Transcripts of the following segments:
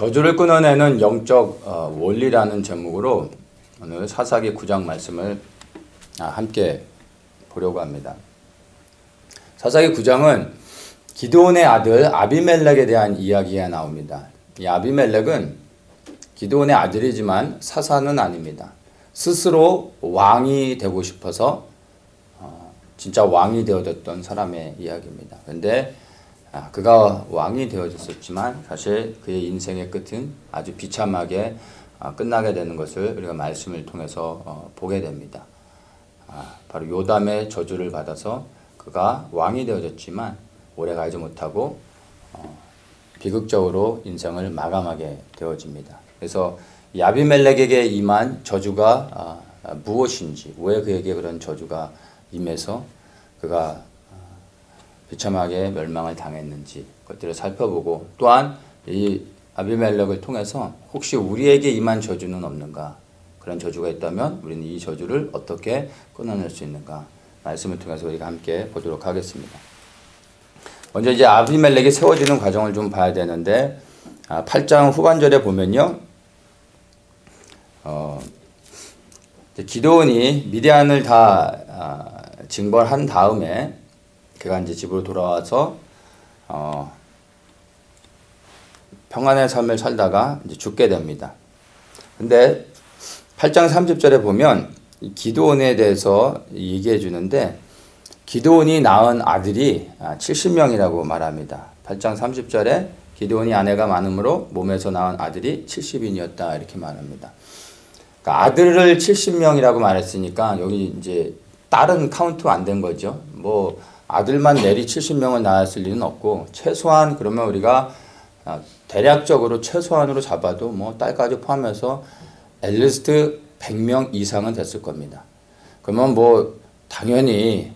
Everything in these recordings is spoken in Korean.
저주를 끊어내는 영적 원리라는 제목으로 오늘 사사기 9장 말씀을 함께 보려고 합니다. 사사기 9장은 기드온의 아들 아비멜렉에 대한 이야기가 나옵니다. 이 아비멜렉은 기드온의 아들이지만 사사는 아닙니다. 스스로 왕이 되고 싶어서 진짜 왕이 되어졌던 사람의 이야기입니다. 그런데 그가 왕이 되어졌었지만 사실 그의 인생의 끝은 아주 비참하게 끝나게 되는 것을 우리가 말씀을 통해서 보게 됩니다. 바로 요담의 저주를 받아서 그가 왕이 되어졌지만 오래가지 못하고 비극적으로 인생을 마감하게 되어집니다. 그래서 이 아비멜렉에게 임한 저주가 무엇인지, 왜 그에게 그런 저주가 임해서 그가 비참하게 멸망을 당했는지 그것들을 살펴보고, 또한 이 아비멜렉을 통해서 혹시 우리에게 임한 저주는 없는가, 그런 저주가 있다면 우리는 이 저주를 어떻게 끊어낼 수 있는가, 말씀을 통해서 우리가 함께 보도록 하겠습니다. 먼저 이제 아비멜렉이 세워지는 과정을 좀 봐야 되는데, 8장 후반절에 보면요, 기드온이 미디안을 다 징벌한 다음에 그가 이제 집으로 돌아와서 평안의 삶을 살다가 이제 죽게 됩니다. 근데 8장 30절에 보면 기드온에 대해서 얘기해 주는데, 기드온이 낳은 아들이 70명이라고 말합니다. 8장 30절에 기드온이 아내가 많으므로 몸에서 낳은 아들이 70인이었다 이렇게 말합니다. 그러니까 아들을 70명이라고 말했으니까 여기 이제 딸은 카운트 안 된 거죠. 뭐 아들만 내리 70명을 낳았을 리는 없고, 최소한 그러면 우리가 대략적으로 최소한으로 잡아도 뭐 딸까지 포함해서 앨리스트 100명 이상은 됐을 겁니다. 그러면 뭐 당연히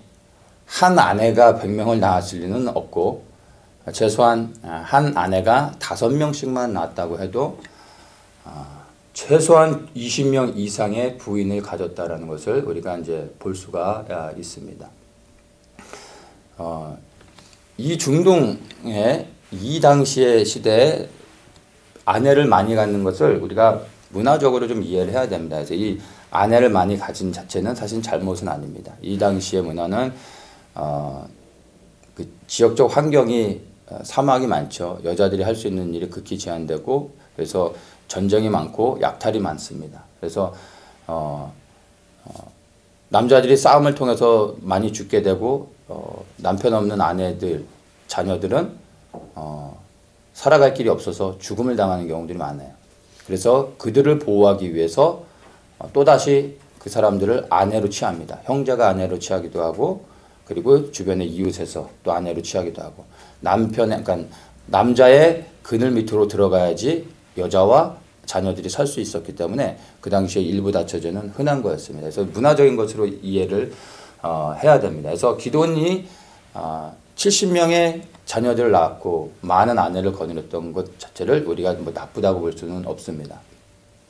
한 아내가 100명을 낳았을 리는 없고, 최소한 한 아내가 5명씩만 낳았다고 해도 최소한 20명 이상의 부인을 가졌다라는 것을 우리가 이제 볼 수가 있습니다. 이 중동의 이 당시의 시대에 아내를 많이 갖는 것을 우리가 문화적으로 좀 이해를 해야 됩니다. 그래서 이 아내를 많이 가진 자체는 사실 잘못은 아닙니다. 이 당시의 문화는 그 지역적 환경이 사막이 많죠. 여자들이 할 수 있는 일이 극히 제한되고, 그래서 전쟁이 많고 약탈이 많습니다. 그래서 남자들이 싸움을 통해서 많이 죽게 되고, 남편 없는 아내들, 자녀들은 살아갈 길이 없어서 죽음을 당하는 경우들이 많아요. 그래서 그들을 보호하기 위해서 또다시 그 사람들을 아내로 취합니다. 형제가 아내로 취하기도 하고, 그리고 주변의 이웃에서 또 아내로 취하기도 하고, 그러니까 남자의 그늘 밑으로 들어가야지 여자와 자녀들이 살 수 있었기 때문에 그 당시에 일부 다처제는 흔한 거였습니다. 그래서 문화적인 것으로 이해를 해야 됩니다. 그래서 기드온이 70명의 자녀들을 낳았고 많은 아내를 거느렸던 것 자체를 우리가 뭐 나쁘다고 볼 수는 없습니다.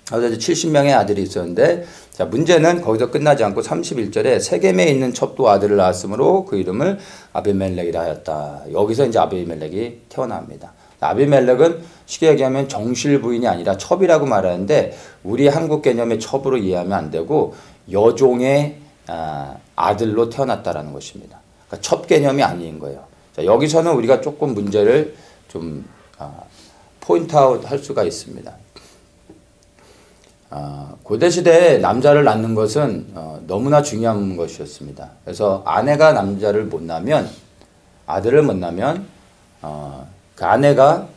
그래서 70명의 아들이 있었는데, 자, 문제는 거기서 끝나지 않고 31절에 세겜에 있는 첩도 아들을 낳았으므로 그 이름을 아비멜렉이라 하였다. 여기서 이제 아비멜렉이 태어납니다. 아비멜렉은 쉽게 얘기하면 정실 부인이 아니라 첩이라고 말하는데, 우리 한국 개념의 첩으로 이해하면 안 되고 여종의 아들로 태어났다라는 것입니다. 그러니까 첩 개념이 아닌 거예요. 자, 여기서는 우리가 조금 문제를 좀 포인트아웃 할 수가 있습니다. 고대시대에 남자를 낳는 것은 너무나 중요한 것이었습니다. 그래서 아내가 남자를 못 낳으면, 아들을 못 낳으면 그 아내가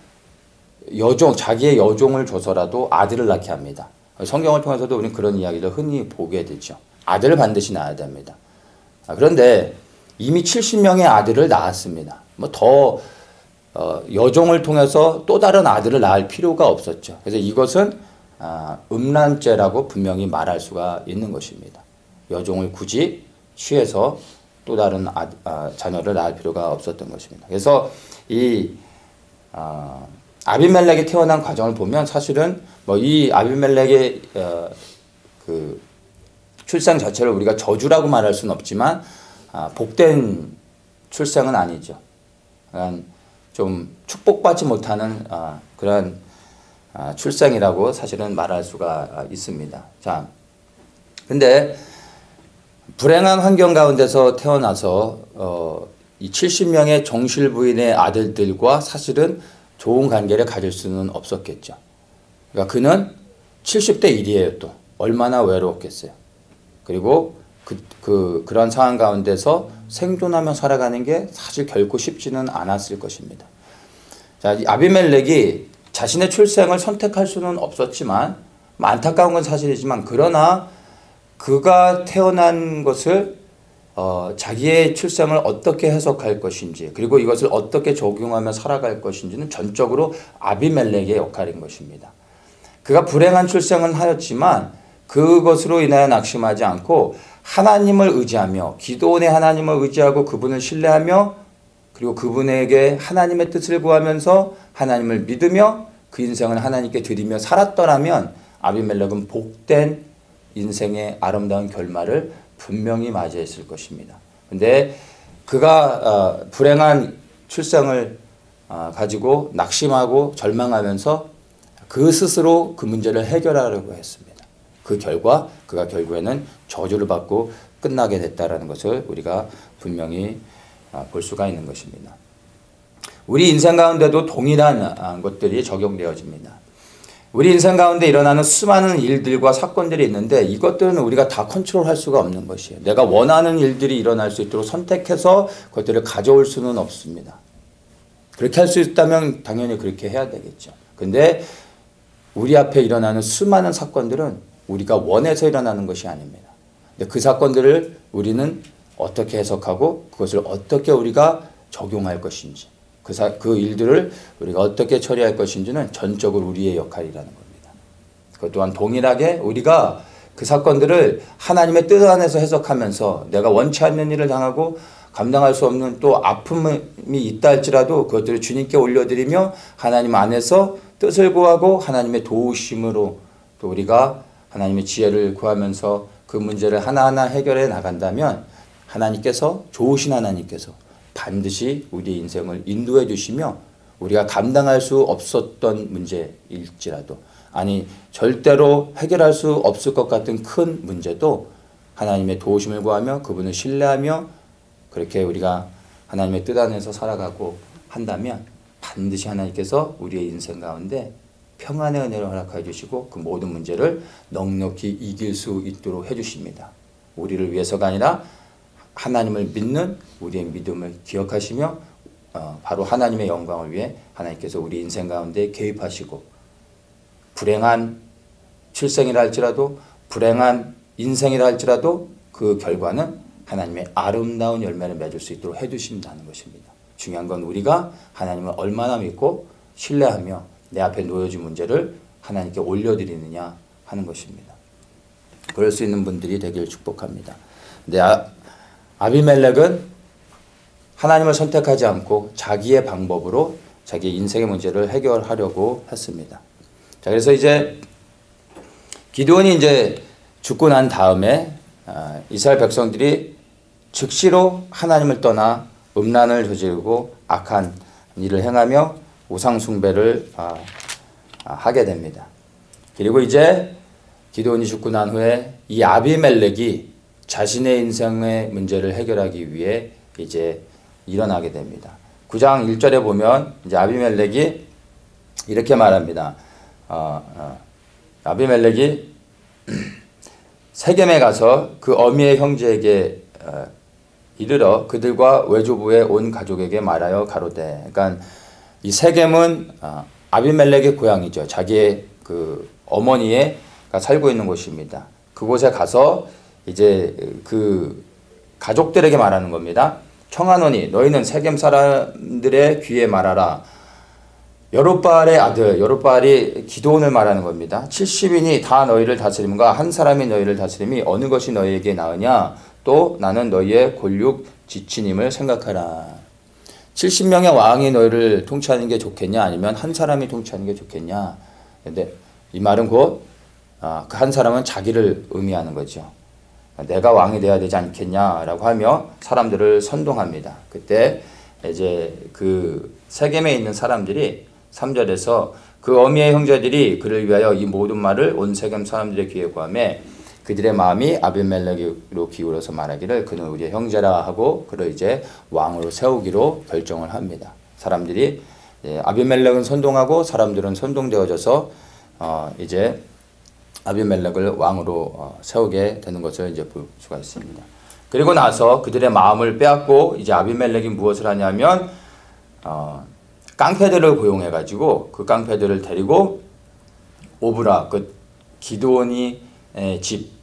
자기의 여종을 줘서라도 아들을 낳게 합니다. 성경을 통해서도 우리는 그런 이야기를 흔히 보게 되죠. 아들을 반드시 낳아야 됩니다. 그런데 이미 70명의 아들을 낳았습니다. 뭐 더 여종을 통해서 또 다른 아들을 낳을 필요가 없었죠. 그래서 이것은 음란죄라고 분명히 말할 수가 있는 것입니다. 여종을 굳이 취해서 또 다른 자녀를 낳을 필요가 없었던 것입니다. 그래서 이 아비멜렉이 태어난 과정을 보면 사실은 뭐 이 아비멜렉의 그 출생 자체를 우리가 저주라고 말할 수는 없지만 복된 출생은 아니죠. 좀 축복받지 못하는 그런 출생이라고 사실은 말할 수가 있습니다. 자, 근데 불행한 환경 가운데서 태어나서 이 70명의 정실 부인의 아들들과 사실은 좋은 관계를 가질 수는 없었겠죠. 그러니까 그는 70대 1이에요 또. 얼마나 외로웠겠어요. 그리고 그런 상황 가운데서 생존하며 살아가는 게 사실 결코 쉽지는 않았을 것입니다. 자, 이 아비멜렉이 자신의 출생을 선택할 수는 없었지만 안타까운 건 사실이지만 그러나 그가 태어난 것을 자기의 출생을 어떻게 해석할 것인지 그리고 이것을 어떻게 적용하며 살아갈 것인지는 전적으로 아비멜렉의 역할인 것입니다. 그가 불행한 출생은 하였지만 그것으로 인하여 낙심하지 않고 하나님을 의지하며 기도원의 하나님을 의지하고 그분을 신뢰하며 그리고 그분에게 하나님의 뜻을 구하면서 하나님을 믿으며 그 인생을 하나님께 드리며 살았더라면 아비멜렉은 복된 인생의 아름다운 결말을 분명히 맞이했을 것입니다. 근데 그가 불행한 출생을 가지고 낙심하고 절망하면서 그 스스로 그 문제를 해결하려고 했습니다. 그 결과 그가 결국에는 저주를 받고 끝나게 됐다라는 것을 우리가 분명히 볼 수가 있는 것입니다. 우리 인생 가운데도 동일한 것들이 적용되어집니다. 우리 인생 가운데 일어나는 수많은 일들과 사건들이 있는데 이것들은 우리가 다 컨트롤할 수가 없는 것이에요. 내가 원하는 일들이 일어날 수 있도록 선택해서 그것들을 가져올 수는 없습니다. 그렇게 할 수 있다면 당연히 그렇게 해야 되겠죠. 근데 우리 앞에 일어나는 수많은 사건들은 우리가 원해서 일어나는 것이 아닙니다. 근데 그 사건들을 우리는 어떻게 해석하고 그것을 어떻게 우리가 적용할 것인지 그 일들을 우리가 어떻게 처리할 것인지는 전적으로 우리의 역할이라는 겁니다. 그것 또한 동일하게 우리가 그 사건들을 하나님의 뜻 안에서 해석하면서 내가 원치 않는 일을 당하고 감당할 수 없는 또 아픔이 있다 할지라도 그것들을 주님께 올려드리며 하나님 안에서 뜻을 구하고 하나님의 도우심으로 또 우리가 하나님의 지혜를 구하면서 그 문제를 하나하나 해결해 나간다면 하나님께서 좋으신 하나님께서 반드시 우리의 인생을 인도해 주시며 우리가 감당할 수 없었던 문제일지라도 아니 절대로 해결할 수 없을 것 같은 큰 문제도 하나님의 도우심을 구하며 그분을 신뢰하며 그렇게 우리가 하나님의 뜻 안에서 살아가고 한다면 반드시 하나님께서 우리의 인생 가운데 평안의 은혜를 허락해 주시고 그 모든 문제를 넉넉히 이길 수 있도록 해 주십니다. 우리를 위해서가 아니라 하나님을 믿는 우리의 믿음을 기억하시며 바로 하나님의 영광을 위해 하나님께서 우리 인생 가운데 개입하시고 불행한 출생이라 할지라도 불행한 인생이라 할지라도 그 결과는 하나님의 아름다운 열매를 맺을 수 있도록 해주신다는 것입니다. 중요한 건 우리가 하나님을 얼마나 믿고 신뢰하며 내 앞에 놓여진 문제를 하나님께 올려드리느냐 하는 것입니다. 그럴 수 있는 분들이 되길 축복합니다. 근데 아비멜렉은 하나님을 선택하지 않고 자기의 방법으로 자기 인생의 문제를 해결하려고 했습니다. 자, 그래서 이제 기드온이 이제 죽고 난 다음에 이스라엘 백성들이 즉시로 하나님을 떠나 음란을 저지르고 악한 일을 행하며 우상 숭배를 하게 됩니다. 그리고 이제 기드온이 죽고 난 후에 이 아비멜렉이 자신의 인생의 문제를 해결하기 위해 이제 일어나게 됩니다. 9장 1절에 보면 이제 아비멜렉이 이렇게 말합니다. 아비멜렉이 세겜에 가서 그 어미의 형제에게 이르러 그들과 외조부의 온 가족에게 말하여 가로되. 그러니까 이 세겜은 아비멜렉의 고향이죠. 자기의 그 어머니가 살고 있는 곳입니다. 그곳에 가서 이제 그 가족들에게 말하는 겁니다. 청하노니 너희는 세겜 사람들의 귀에 말하라. 여룻바알의 아들, 여룻바알이 기드온을 말하는 겁니다. 70인이 다 너희를 다스림과 한 사람이 너희를 다스림이 어느 것이 너희에게 나으냐? 또 나는 너희의 골육 지친임을 생각하라. 70명의 왕이 너희를 통치하는 게 좋겠냐? 아니면 한 사람이 통치하는 게 좋겠냐? 근데 이 말은 곧 그 한 사람은 자기를 의미하는 거죠. 내가 왕이 돼야 되지 않겠냐라고 하며 사람들을 선동합니다. 그때 이제 그 세겜에 있는 사람들이 3절에서 그 어미의 형제들이 그를 위하여 이 모든 말을 온 세겜 사람들의 귀에 고하매 그들의 마음이 아비멜렉으로 기울어서 말하기를 그는 우리의 형제라 하고 그를 이제 왕으로 세우기로 결정을 합니다. 사람들이 아비멜렉은 선동하고 사람들은 선동되어져서 이제 아비멜렉을 왕으로 세우게 되는 것을 이제 볼 수가 있습니다. 그리고 나서 그들의 마음을 빼앗고 이제 아비멜렉이 무엇을 하냐면 깡패들을 고용해 가지고 그 깡패들을 데리고 오브라 그 기드온이 집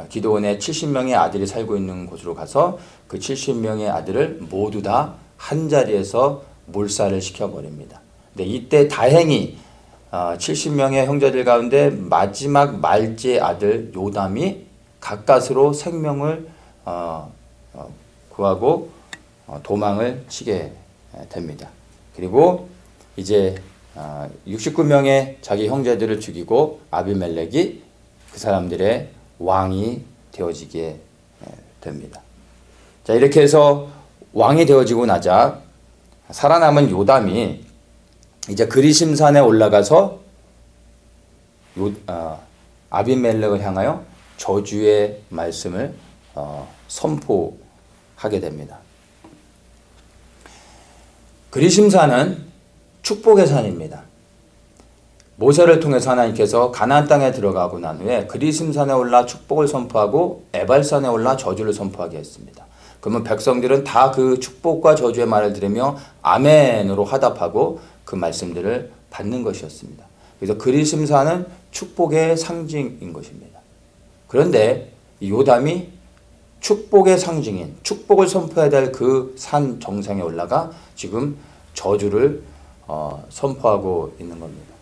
기드온의 70명의 아들이 살고 있는 곳으로 가서 그 70명의 아들을 모두 다 한 자리에서 몰살을 시켜버립니다. 근데 이때 다행히 70명의 형제들 가운데 마지막 말째 아들 요담이 가까스로 생명을 구하고 도망을 치게 됩니다. 그리고 이제 69명의 자기 형제들을 죽이고 아비멜렉이 그 사람들의 왕이 되어지게 됩니다. 자, 이렇게 해서 왕이 되어지고 나자 살아남은 요담이 이제 그리심산에 올라가서 아비멜렉을 향하여 저주의 말씀을 선포하게 됩니다. 그리심산은 축복의 산입니다. 모세를 통해서 하나님께서 가나안 땅에 들어가고 난 후에 그리심산에 올라 축복을 선포하고 에발산에 올라 저주를 선포하게 했습니다. 그러면 백성들은 다 그 축복과 저주의 말을 들으며 아멘으로 화답하고 그 말씀들을 받는 것이었습니다. 그래서 그리심산은 축복의 상징인 것입니다. 그런데 요담이 축복의 상징인 축복을 선포해야 될 그 산 정상에 올라가 지금 저주를 선포하고 있는 겁니다.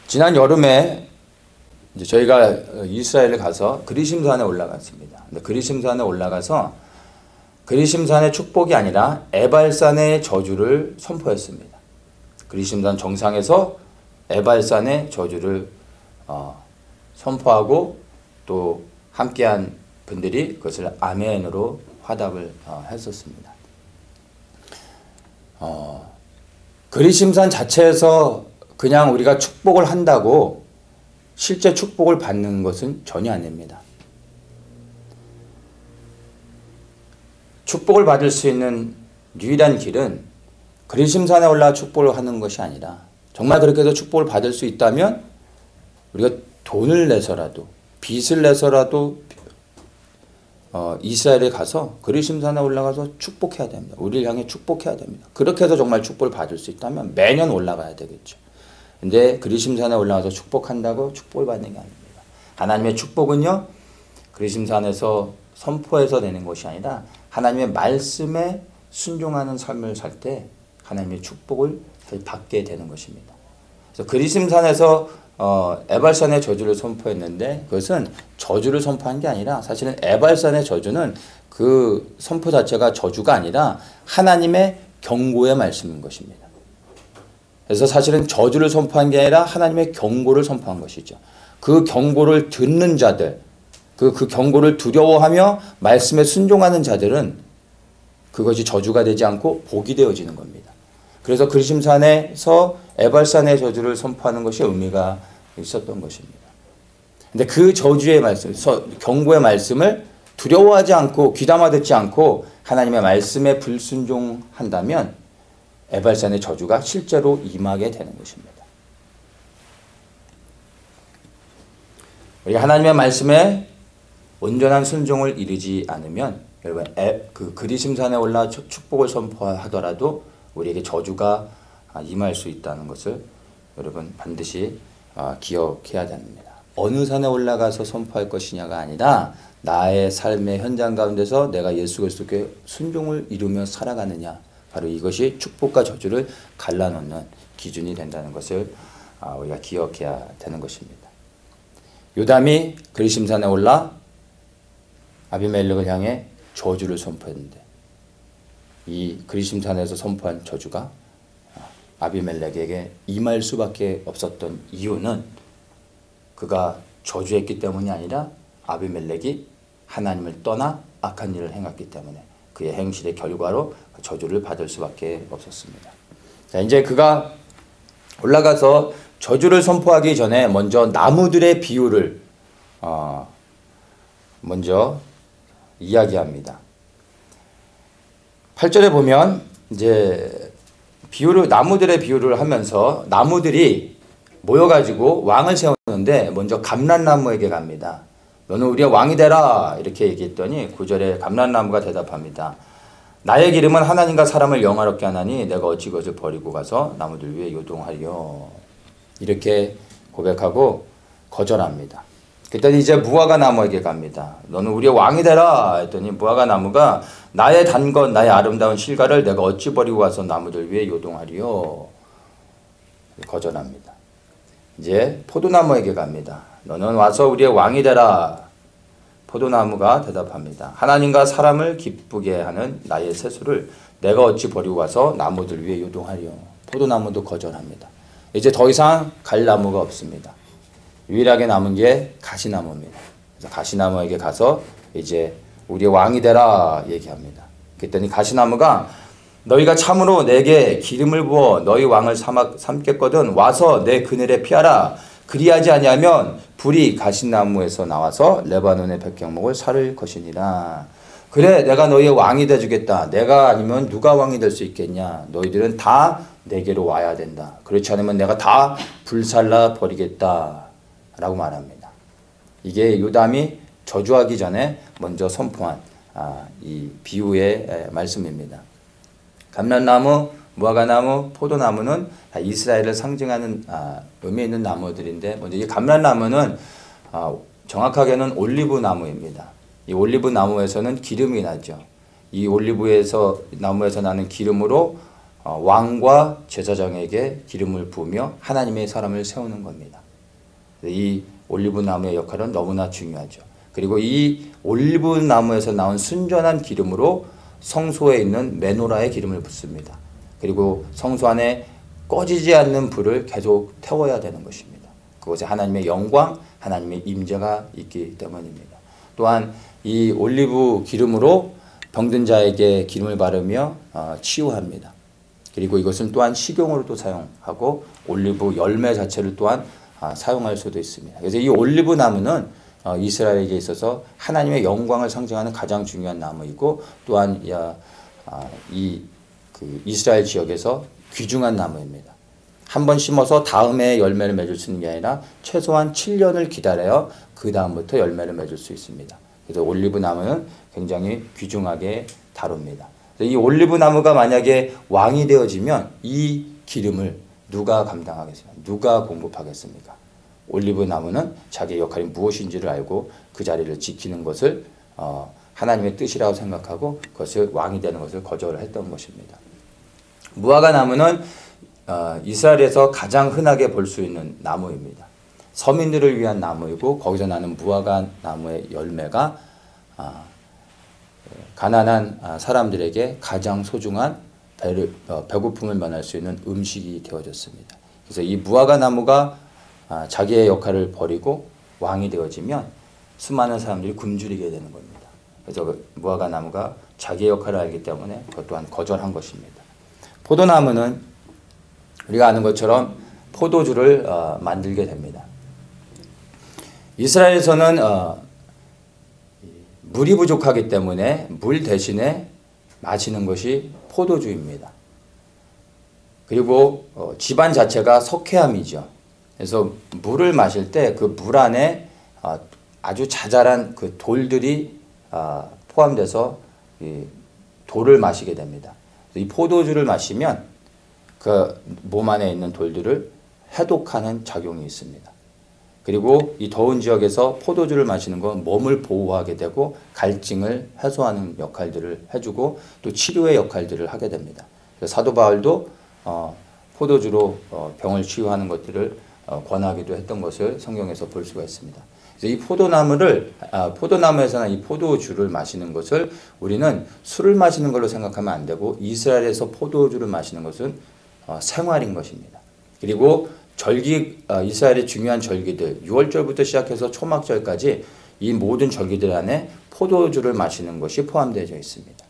지난 여름에 이제 저희가 이스라엘을 가서 그리심산에 올라갔습니다. 근데 그리심산에 올라가서 그리심산의 축복이 아니라 에발산의 저주를 선포했습니다. 그리심산 정상에서 에발산의 저주를 선포하고 또 함께한 분들이 그것을 아멘으로 화답을 했었습니다. 그리심산 자체에서 그냥 우리가 축복을 한다고 실제 축복을 받는 것은 전혀 아닙니다. 축복을 받을 수 있는 유일한 길은 그리심산에 올라 축복을 하는 것이 아니라 정말 그렇게 해서 축복을 받을 수 있다면 우리가 돈을 내서라도 빚을 내서라도 이스라엘에 가서 그리심산에 올라가서 축복해야 됩니다. 우리를 향해 축복해야 됩니다. 그렇게 해서 정말 축복을 받을 수 있다면 매년 올라가야 되겠죠. 근데 그리심산에 올라가서 축복한다고 축복을 받는 게 아닙니다. 하나님의 축복은요, 그리심산에서 선포해서 되는 것이 아니라 하나님의 말씀에 순종하는 삶을 살 때 하나님의 축복을 받게 되는 것입니다. 그래서 그리심산에서 에발산의 저주를 선포했는데 그것은 저주를 선포한 게 아니라 사실은 에발산의 저주는 그 선포 자체가 저주가 아니라 하나님의 경고의 말씀인 것입니다. 그래서 사실은 저주를 선포한 게 아니라 하나님의 경고를 선포한 것이죠. 그 경고를 듣는 자들, 그 경고를 두려워하며 말씀에 순종하는 자들은 그것이 저주가 되지 않고 복이 되어지는 겁니다. 그래서 그리심산에서 에발산의 저주를 선포하는 것이 의미가 있었던 것입니다. 근데 그 저주의 말씀, 경고의 말씀을 두려워하지 않고 귀담아 듣지 않고 하나님의 말씀에 불순종한다면 에발산의 저주가 실제로 임하게 되는 것입니다. 우리 하나님의 말씀에 온전한 순종을 이루지 않으면 여러분 그 그리심산에 올라 축복을 선포하더라도 우리에게 저주가 임할 수 있다는 것을 여러분 반드시 기억해야 됩니다. 어느 산에 올라가서 선포할 것이냐가 아니라 나의 삶의 현장 가운데서 내가 예수 그리스도께 순종을 이루며 살아가느냐, 바로 이것이 축복과 저주를 갈라놓는 기준이 된다는 것을 우리가 기억해야 되는 것입니다. 요담이 그리심산에 올라 아비멜렉을 향해 저주를 선포했는데 이 그리심산에서 선포한 저주가 아비멜렉에게 임할 수밖에 없었던 이유는 그가 저주했기 때문이 아니라 아비멜렉이 하나님을 떠나 악한 일을 행했기 때문에 그의 행실의 결과로 저주를 받을 수밖에 없었습니다. 자, 이제 그가 올라가서 저주를 선포하기 전에 먼저 나무들의 비유를 먼저 이야기합니다. 8절에 보면 이제 나무들의 비유를 하면서 나무들이 모여가지고 왕을 세우는데 먼저 감람나무에게 갑니다. 너는 우리의 왕이 되라 이렇게 얘기했더니 9절에 감람나무가 대답합니다. 나의 기름은 하나님과 사람을 영화롭게 하나니 내가 어찌 그것을 버리고 가서 나무들 위에 요동하리요. 이렇게 고백하고 거절합니다. 그랬더니 이제 무화과 나무에게 갑니다. 너는 우리의 왕이 되라 했더니 무화과 나무가 나의 단 것 나의 아름다운 실과를 내가 어찌 버리고 가서 나무들 위에 요동하리요. 거절합니다. 이제 포도나무에게 갑니다. 너는 와서 우리의 왕이 되라. 포도나무가 대답합니다. 하나님과 사람을 기쁘게 하는 나의 세수를 내가 어찌 버리고 가서 나무들 위에 요동하리요. 포도나무도 거절합니다. 이제 더 이상 갈 나무가 없습니다. 유일하게 남은 게 가시나무입니다. 그래서 가시나무에게 가서 이제 우리의 왕이 되라 얘기합니다. 그랬더니 가시나무가 너희가 참으로 내게 기름을 부어 너희 왕을 삼겠거든 와서 내 그늘에 피하라. 그리하지 아니하면 불이 가시나무에서 나와서 레바논의 백향목을 사를 것이니라. 그래 내가 너희의 왕이 되주겠다. 내가 아니면 누가 왕이 될 수 있겠냐. 너희들은 다 내게로 와야 된다. 그렇지 않으면 내가 다 불살라 버리겠다 라고 말합니다. 이게 요담이 저주하기 전에 먼저 선포한 이 비유의 말씀입니다. 감람나무, 무화과나무, 포도나무는 이스라엘을 상징하는 의미 있는 나무들인데 먼저 이 감람나무는 정확하게는 올리브 나무입니다. 이 올리브 나무에서는 기름이 나죠. 이 올리브에서 나무에서 나는 기름으로 왕과 제사장에게 기름을 부으며 하나님의 사람을 세우는 겁니다. 이 올리브 나무의 역할은 너무나 중요하죠. 그리고 이 올리브 나무에서 나온 순전한 기름으로 성소에 있는 메노라의 기름을 붓습니다. 그리고 성소 안에 꺼지지 않는 불을 계속 태워야 되는 것입니다. 그것에 하나님의 영광, 하나님의 임재가 있기 때문입니다. 또한 이 올리브 기름으로 병든 자에게 기름을 바르며 치유합니다. 그리고 이것은 또한 식용으로도 사용하고 올리브 열매 자체를 또한 사용할 수도 있습니다. 그래서 이 올리브 나무는 이스라엘에게 있어서 하나님의 영광을 상징하는 가장 중요한 나무이고 또한 이스라엘 지역에서 귀중한 나무입니다. 한 번 심어서 다음에 열매를 맺을 수 있는 게 아니라 최소한 7년을 기다려야 그 다음부터 열매를 맺을 수 있습니다. 그래서 올리브 나무는 굉장히 귀중하게 다룹니다. 이 올리브 나무가 만약에 왕이 되어지면 이 기름을 누가 감당하겠습니까? 누가 공급하겠습니까? 올리브 나무는 자기의 역할이 무엇인지를 알고 그 자리를 지키는 것을 하나님의 뜻이라고 생각하고 그것을 왕이 되는 것을 거절했던 것입니다. 무화과 나무는 이스라엘에서 가장 흔하게 볼 수 있는 나무입니다. 서민들을 위한 나무이고 거기서 나는 무화과 나무의 열매가 가난한 사람들에게 가장 소중한 배고픔을 면할 수 있는 음식이 되어졌습니다. 그래서 이 무화과 나무가 자기의 역할을 버리고 왕이 되어지면 수많은 사람들이 굶주리게 되는 겁니다. 그래서 무화과 나무가 자기의 역할을 알기 때문에 그것 또한 거절한 것입니다. 포도나무는 우리가 아는 것처럼 포도주를 만들게 됩니다. 이스라엘에서는 물이 부족하기 때문에 물 대신에 마시는 것이 포도주입니다. 그리고 집안 자체가 석회암이죠. 그래서 물을 마실 때 그 물 안에 아주 자잘한 그 돌들이 포함돼서 이 돌을 마시게 됩니다. 이 포도주를 마시면 그 몸 안에 있는 돌들을 해독하는 작용이 있습니다. 그리고 이 더운 지역에서 포도주를 마시는 건 몸을 보호하게 되고 갈증을 해소하는 역할들을 해주고 또 치료의 역할들을 하게 됩니다. 사도 바울도 포도주로 병을 치유하는 것들을 권하기도 했던 것을 성경에서 볼 수가 있습니다. 그래서 이 포도나무에서 난 이 포도주를 마시는 것을 우리는 술을 마시는 걸로 생각하면 안 되고 이스라엘에서 포도주를 마시는 것은 생활인 것입니다. 그리고 이스라엘의 중요한 절기들 6월절부터 시작해서 초막절까지 이 모든 절기들 안에 포도주를 마시는 것이 포함되어 있습니다.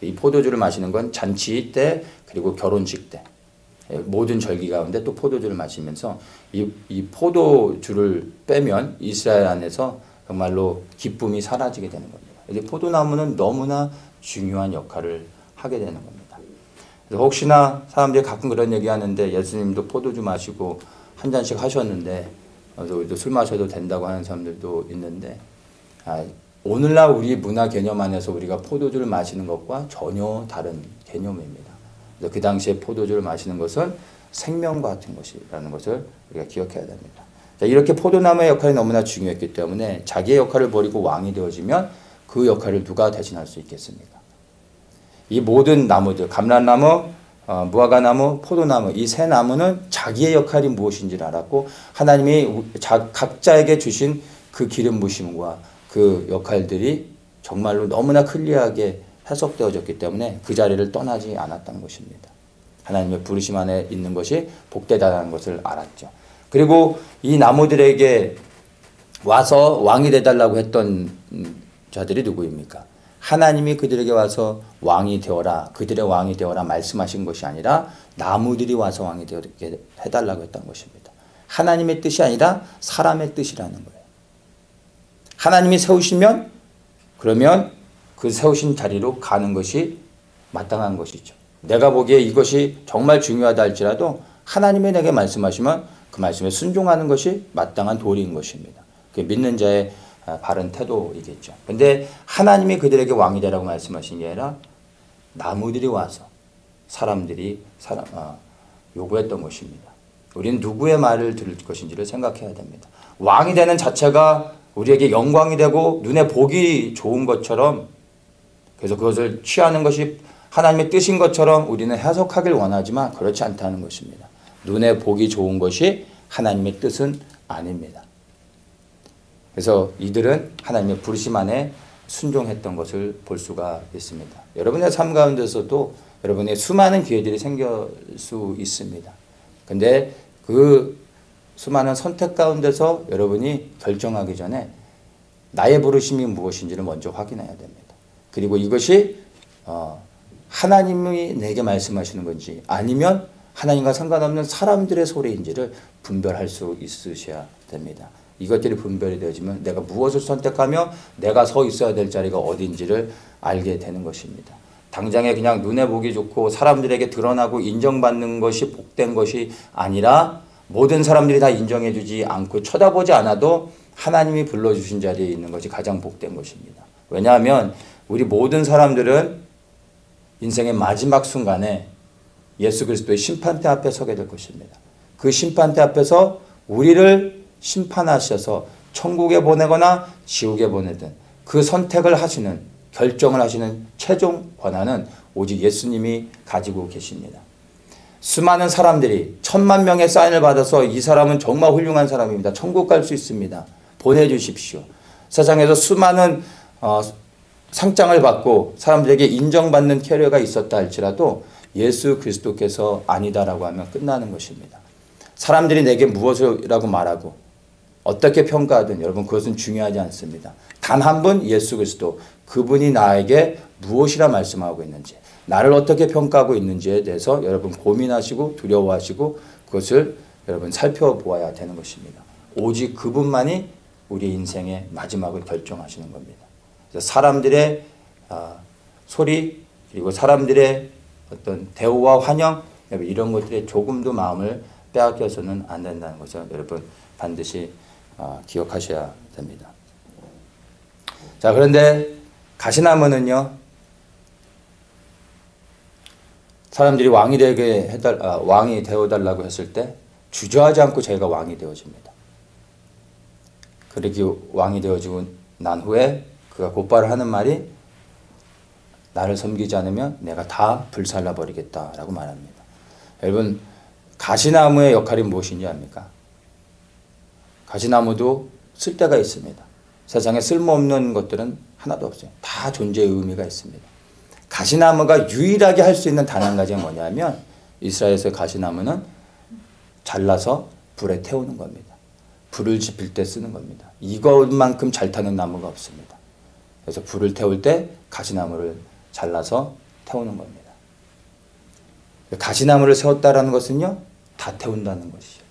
이 포도주를 마시는 건 잔치 때 그리고 결혼식 때 모든 절기 가운데 또 포도주를 마시면서 이 포도주를 빼면 이스라엘 안에서 정말로 기쁨이 사라지게 되는 겁니다. 이제 포도나무는 너무나 중요한 역할을 하게 되는 겁니다. 그래서 혹시나 사람들이 가끔 그런 얘기 하는데 예수님도 포도주 마시고 한 잔씩 하셨는데 우리도 술 마셔도 된다고 하는 사람들도 있는데 오늘날 우리 문화 개념 안에서 우리가 포도주를 마시는 것과 전혀 다른 개념입니다. 그 당시에 포도주를 마시는 것은 생명과 같은 것이라는 것을 우리가 기억해야 됩니다. 자, 이렇게 포도나무의 역할이 너무나 중요했기 때문에 자기의 역할을 버리고 왕이 되어지면 그 역할을 누가 대신할 수 있겠습니까? 이 모든 나무들, 감람나무, 무화과나무, 포도나무 이 세 나무는 자기의 역할이 무엇인지를 알았고 하나님이 각자에게 주신 그 기름 부심과 그 역할들이 정말로 너무나 클리어하게 해석되어졌기 때문에 그 자리를 떠나지 않았다는 것입니다. 하나님의 부르심 안에 있는 것이 복되다는 것을 알았죠. 그리고 이 나무들에게 와서 왕이 되달라고 했던 자들이 누구입니까? 하나님이 그들에게 와서 왕이 되어라, 그들의 왕이 되어라 말씀하신 것이 아니라 나무들이 와서 왕이 되게 해달라고 했던 것입니다. 하나님의 뜻이 아니라 사람의 뜻이라는 거예요. 하나님이 세우시면 그러면 그 세우신 자리로 가는 것이 마땅한 것이죠. 내가 보기에 이것이 정말 중요하다 할지라도 하나님이 내게 말씀하시면 그 말씀에 순종하는 것이 마땅한 도리인 것입니다. 그게 믿는 자의 바른 태도이겠죠. 그런데 하나님이 그들에게 왕이 되라고 말씀하신 게 아니라 나무들이 와서 사람들이 요구했던 것입니다. 우리는 누구의 말을 들을 것인지를 생각해야 됩니다. 왕이 되는 자체가 우리에게 영광이 되고 눈에 보기 좋은 것처럼 그래서 그것을 취하는 것이 하나님의 뜻인 것처럼 우리는 해석하길 원하지만 그렇지 않다는 것입니다. 눈에 보기 좋은 것이 하나님의 뜻은 아닙니다. 그래서 이들은 하나님의 부르심 안에 순종했던 것을 볼 수가 있습니다. 여러분의 삶 가운데서도 여러분의 수많은 기회들이 생길 수 있습니다. 근데 그 수많은 선택 가운데서 여러분이 결정하기 전에 나의 부르심이 무엇인지를 먼저 확인해야 됩니다. 그리고 이것이 하나님이 내게 말씀하시는 건지 아니면 하나님과 상관없는 사람들의 소리인지를 분별할 수 있으셔야 됩니다. 이것들이 분별이 되어지면 내가 무엇을 선택하며 내가 서 있어야 될 자리가 어딘지를 알게 되는 것입니다. 당장에 그냥 눈에 보기 좋고 사람들에게 드러나고 인정받는 것이 복된 것이 아니라 모든 사람들이 다 인정해주지 않고 쳐다보지 않아도 하나님이 불러주신 자리에 있는 것이 가장 복된 것입니다. 왜냐하면 우리 모든 사람들은 인생의 마지막 순간에 예수 그리스도의 심판대 앞에 서게 될 것입니다. 그 심판대 앞에서 우리를 심판하셔서 천국에 보내거나 지옥에 보내든 그 선택을 하시는 결정을 하시는 최종 권한은 오직 예수님이 가지고 계십니다. 수많은 사람들이 1000만 명의 사인을 받아서 이 사람은 정말 훌륭한 사람입니다. 천국 갈 수 있습니다. 보내주십시오. 세상에서 수많은 상장을 받고 사람들에게 인정받는 캐리어가 있었다 할지라도 예수 그리스도께서 아니다라고 하면 끝나는 것입니다. 사람들이 내게 무엇이라고 말하고 어떻게 평가하든 여러분 그것은 중요하지 않습니다. 단 한 분 예수 그리스도 그분이 나에게 무엇이라 말씀하고 있는지 나를 어떻게 평가하고 있는지에 대해서 여러분 고민하시고 두려워하시고 그것을 여러분 살펴보아야 되는 것입니다. 오직 그분만이 우리 인생의 마지막을 결정하시는 겁니다. 그래서 사람들의 소리 그리고 사람들의 어떤 대우와 환영 이런 것들에 조금도 마음을 빼앗겨서는 안 된다는 것을 여러분 반드시 기억하셔야 됩니다. 자, 그런데 가시나무는요, 사람들이 왕이 되어달라고 했을 때 주저하지 않고 제가 왕이 되어집니다. 그렇게 왕이 되어지고 난 후에 그가 곧바로 하는 말이 나를 섬기지 않으면 내가 다 불살라 버리겠다라고 말합니다. 여러분 가시나무의 역할이 무엇인지 압니까? 가시나무도 쓸데가 있습니다. 세상에 쓸모없는 것들은 하나도 없어요. 다 존재의 의미가 있습니다. 가시나무가 유일하게 할 수 있는 단 한 가지가 뭐냐면 이스라엘에서의 가시나무는 잘라서 불에 태우는 겁니다. 불을 지필 때 쓰는 겁니다. 이것만큼 잘 타는 나무가 없습니다. 그래서 불을 태울 때 가시나무를 잘라서 태우는 겁니다. 가시나무를 세웠다라는 것은요, 다 태운다는 것이죠.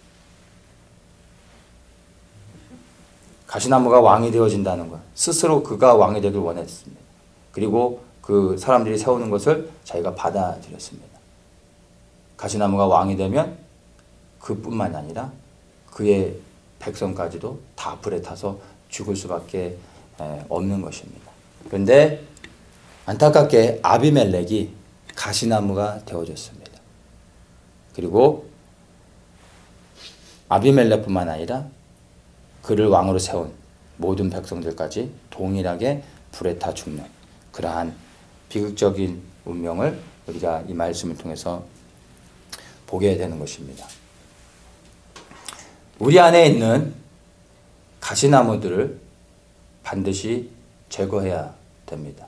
가시나무가 왕이 되어진다는 것. 스스로 그가 왕이 되길 원했습니다. 그리고 그 사람들이 세우는 것을 자기가 받아들였습니다. 가시나무가 왕이 되면 그뿐만 아니라 그의 백성까지도 다 불에 타서 죽을 수밖에 없는 것입니다. 그런데 안타깝게 아비멜렉이 가시나무가 되어졌습니다. 그리고 아비멜렉뿐만 아니라 그를 왕으로 세운 모든 백성들까지 동일하게 불에 타 죽는 그러한 비극적인 운명을 우리가 이 말씀을 통해서 보게 되는 것입니다. 우리 안에 있는 가시나무들을 반드시 제거해야 됩니다.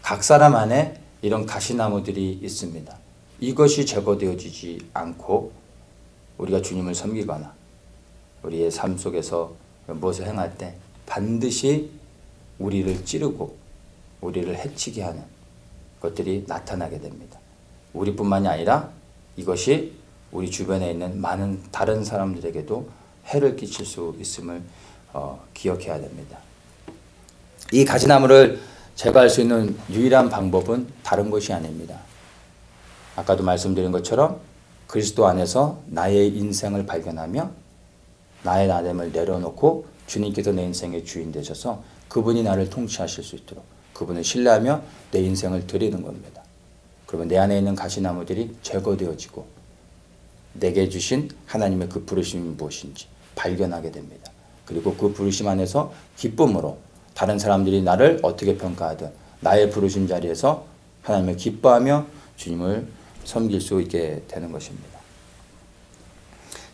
각 사람 안에 이런 가시나무들이 있습니다. 이것이 제거되어지지 않고 우리가 주님을 섬기거나 우리의 삶 속에서 무엇을 행할 때 반드시 우리를 찌르고 우리를 해치게 하는 것들이 나타나게 됩니다. 우리뿐만이 아니라 이것이 우리 주변에 있는 많은 다른 사람들에게도 해를 끼칠 수 있음을 기억해야 됩니다. 이 가시나무를 제거할 수 있는 유일한 방법은 다른 것이 아닙니다. 아까도 말씀드린 것처럼 그리스도 안에서 나의 인생을 발견하며 나의 나됨을 내려놓고 주님께서 내 인생의 주인 되셔서 그분이 나를 통치하실 수 있도록 그분을 신뢰하며 내 인생을 드리는 겁니다. 그러면 내 안에 있는 가시나무들이 제거되어지고 내게 주신 하나님의 그 부르심이 무엇인지 발견하게 됩니다. 그리고 그 부르심 안에서 기쁨으로 다른 사람들이 나를 어떻게 평가하든 나의 부르심 자리에서 하나님을 기뻐하며 주님을 섬길 수 있게 되는 것입니다.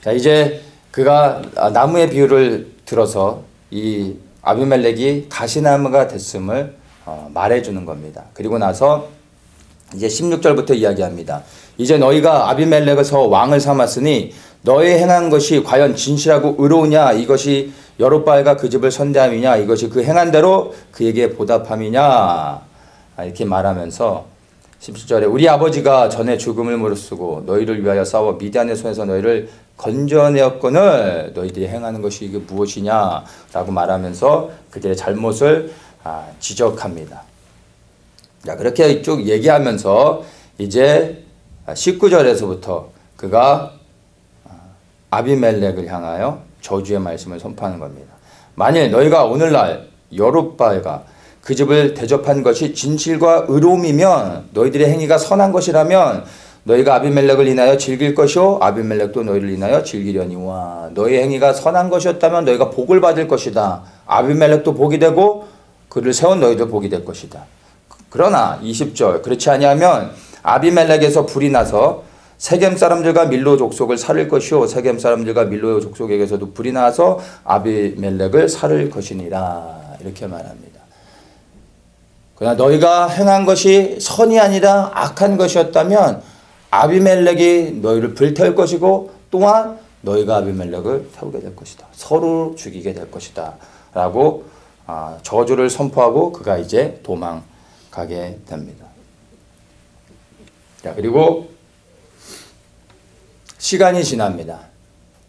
자, 이제 그가 나무의 비유를 들어서 이 아비멜렉이 가시나무가 됐음을 말해주는 겁니다. 그리고 나서 이제 16절부터 이야기합니다. 이제 너희가 아비멜렉에서 왕을 삼았으니 너희 행한 것이 과연 진실하고 의로우냐? 이것이 여롯바알과 그 집을 선대함이냐? 이것이 그 행한 대로 그에게 보답함이냐? 이렇게 말하면서 17절에 우리 아버지가 전에 죽음을 무릅쓰고 너희를 위하여 싸워 미디안의 손에서 너희를 건져내었거늘 너희들이 행하는 것이 이게 무엇이냐? 라고 말하면서 그들의 잘못을 지적합니다. 자, 그렇게 쭉 얘기하면서 이제 19절에서부터 그가 아비멜렉을 향하여 저주의 말씀을 선포하는 겁니다. 만일 너희가 오늘날 여롯바알과 그 집을 대접한 것이 진실과 의로움이면 너희들의 행위가 선한 것이라면 너희가 아비멜렉을 인하여 즐길 것이요 아비멜렉도 너희를 인하여 즐기려니와 너희 행위가 선한 것이었다면 너희가 복을 받을 것이다. 아비멜렉도 복이 되고 그를 세운 너희도 복이 될 것이다. 그러나 20절 그렇지 아니하면 아비멜렉에서 불이 나서 세겜 사람들과 밀로 족속을 살릴 것이요 세겜 사람들과 밀로 족속에게서도 불이 나서 아비멜렉을 살릴 것이니라 이렇게 말합니다. 그러나 너희가 행한 것이 선이 아니라 악한 것이었다면 아비멜렉이 너희를 불태울 것이고 또한 너희가 아비멜렉을 태우게 될 것이다. 서로 죽이게 될 것이다. 라고 저주를 선포하고 그가 이제 도망가게 됩니다. 자, 그리고 시간이 지납니다.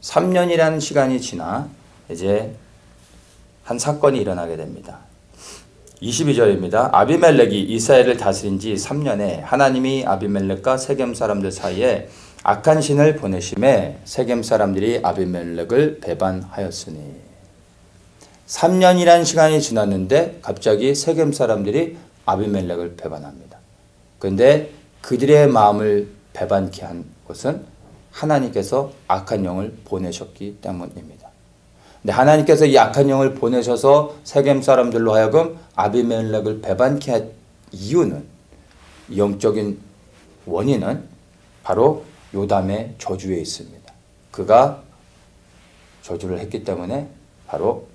3년이라는 시간이 지나 이제 한 사건이 일어나게 됩니다. 22절입니다. 아비멜렉이 이스라엘을 다스린 지 3년에 하나님이 아비멜렉과 세겜 사람들 사이에 악한 신을 보내심에 세겜 사람들이 아비멜렉을 배반하였으니 3년이라는 시간이 지났는데 갑자기 세겜 사람들이 아비멜렉을 배반합니다. 그런데 그들의 마음을 배반케 한 것은 하나님께서 악한 영을 보내셨기 때문입니다. 근데 하나님께서 이 악한 영을 보내셔서 세겜 사람들로 하여금 아비멜렉을 배반케 한 이유는 영적인 원인은 바로 요담의 저주에 있습니다. 그가 저주를 했기 때문에 바로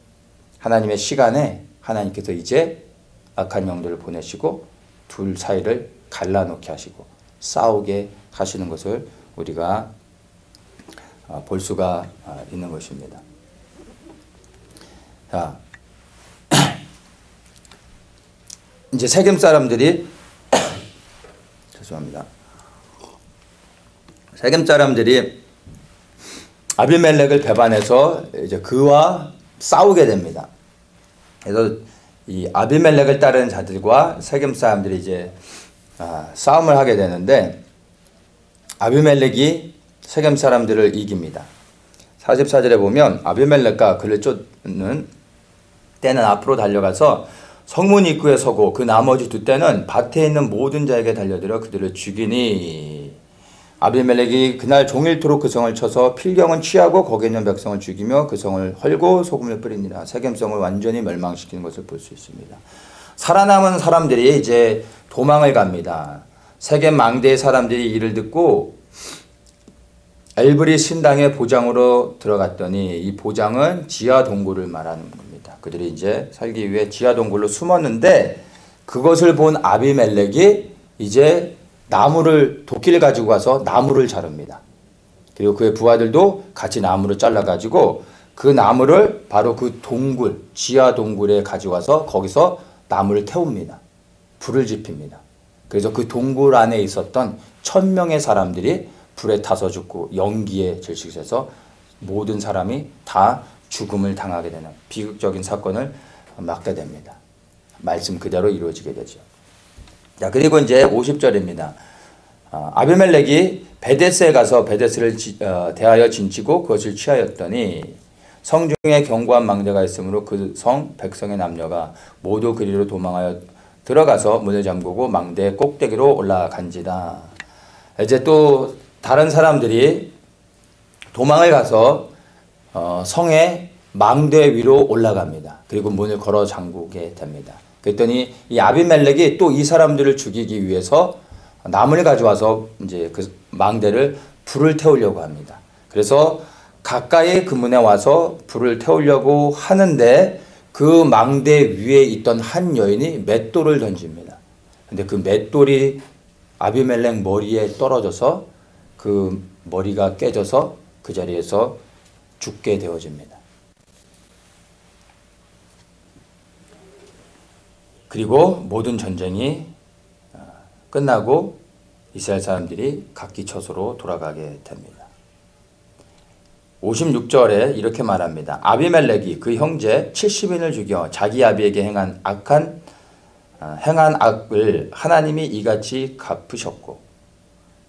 하나님의 시간에 하나님께서 이제 악한 영들을 보내시고 둘 사이를 갈라놓게 하시고 싸우게 하시는 것을 우리가 볼 수가 있는 것입니다. 자, 이제 세겜 사람들이 죄송합니다. 세겜 사람들이 아비멜렉을 배반해서 이제 그와 싸우게 됩니다. 그래서 이 아비멜렉을 따르는 자들과 세겜 사람들이 이제 싸움을 하게 되는데 아비멜렉이 세겜 사람들을 이깁니다. 44절에 보면 아비멜렉과 그를 쫓는 때는 앞으로 달려가서 성문 입구에 서고 그 나머지 두 때는 밭에 있는 모든 자에게 달려들어 그들을 죽이니 아비멜렉이 그날 종일토록 그 성을 쳐서 필경은 취하고 거기 있는 백성을 죽이며 그 성을 헐고 소금을 뿌리니라. 세겜성을 완전히 멸망시키는 것을 볼 수 있습니다. 살아남은 사람들이 이제 도망을 갑니다. 세겜 망대의 사람들이 이를 듣고 엘브리 신당의 보장으로 들어갔더니 이 보장은 지하 동굴을 말하는 겁니다. 그들이 이제 살기 위해 지하 동굴로 숨었는데 그것을 본 아비멜렉이 이제 도끼를 가지고 가서 나무를 자릅니다. 그리고 그의 부하들도 같이 나무를 잘라가지고 그 나무를 바로 그 동굴, 지하 동굴에 가져와서 거기서 나무를 태웁니다. 불을 지핍니다. 그래서 그 동굴 안에 있었던 1000명의 사람들이 불에 타서 죽고 연기에 질식해서 모든 사람이 다 죽음을 당하게 되는 비극적인 사건을 맞게 됩니다. 말씀 그대로 이루어지게 되죠. 자, 그리고 이제 50절입니다. 아비멜렉이 베데스에 가서 베데스를 대하여 진치고 그것을 취하였더니 성중에 견고한 망대가 있으므로 그 성 백성의 남녀가 모두 그리로 도망하여 들어가서 문을 잠그고 망대의 꼭대기로 올라간지라. 이제 또 다른 사람들이 도망을 가서 성의 망대 위로 올라갑니다. 그리고 문을 걸어 잠그게 됩니다. 그랬더니 이 아비멜렉이 또 이 사람들을 죽이기 위해서 나무를 가져와서 이제 그 망대를 불을 태우려고 합니다. 그래서 가까이 그 문에 와서 불을 태우려고 하는데 그 망대 위에 있던 한 여인이 맷돌을 던집니다. 근데 그 맷돌이 아비멜렉 머리에 떨어져서 그 머리가 깨져서 그 자리에서 죽게 되어집니다. 그리고 모든 전쟁이 끝나고 이스라엘 사람들이 각기 처소로 돌아가게 됩니다. 56절에 이렇게 말합니다. 아비멜렉이 그 형제 70인을 죽여 자기 아비에게 행한 악을 하나님이 이같이 갚으셨고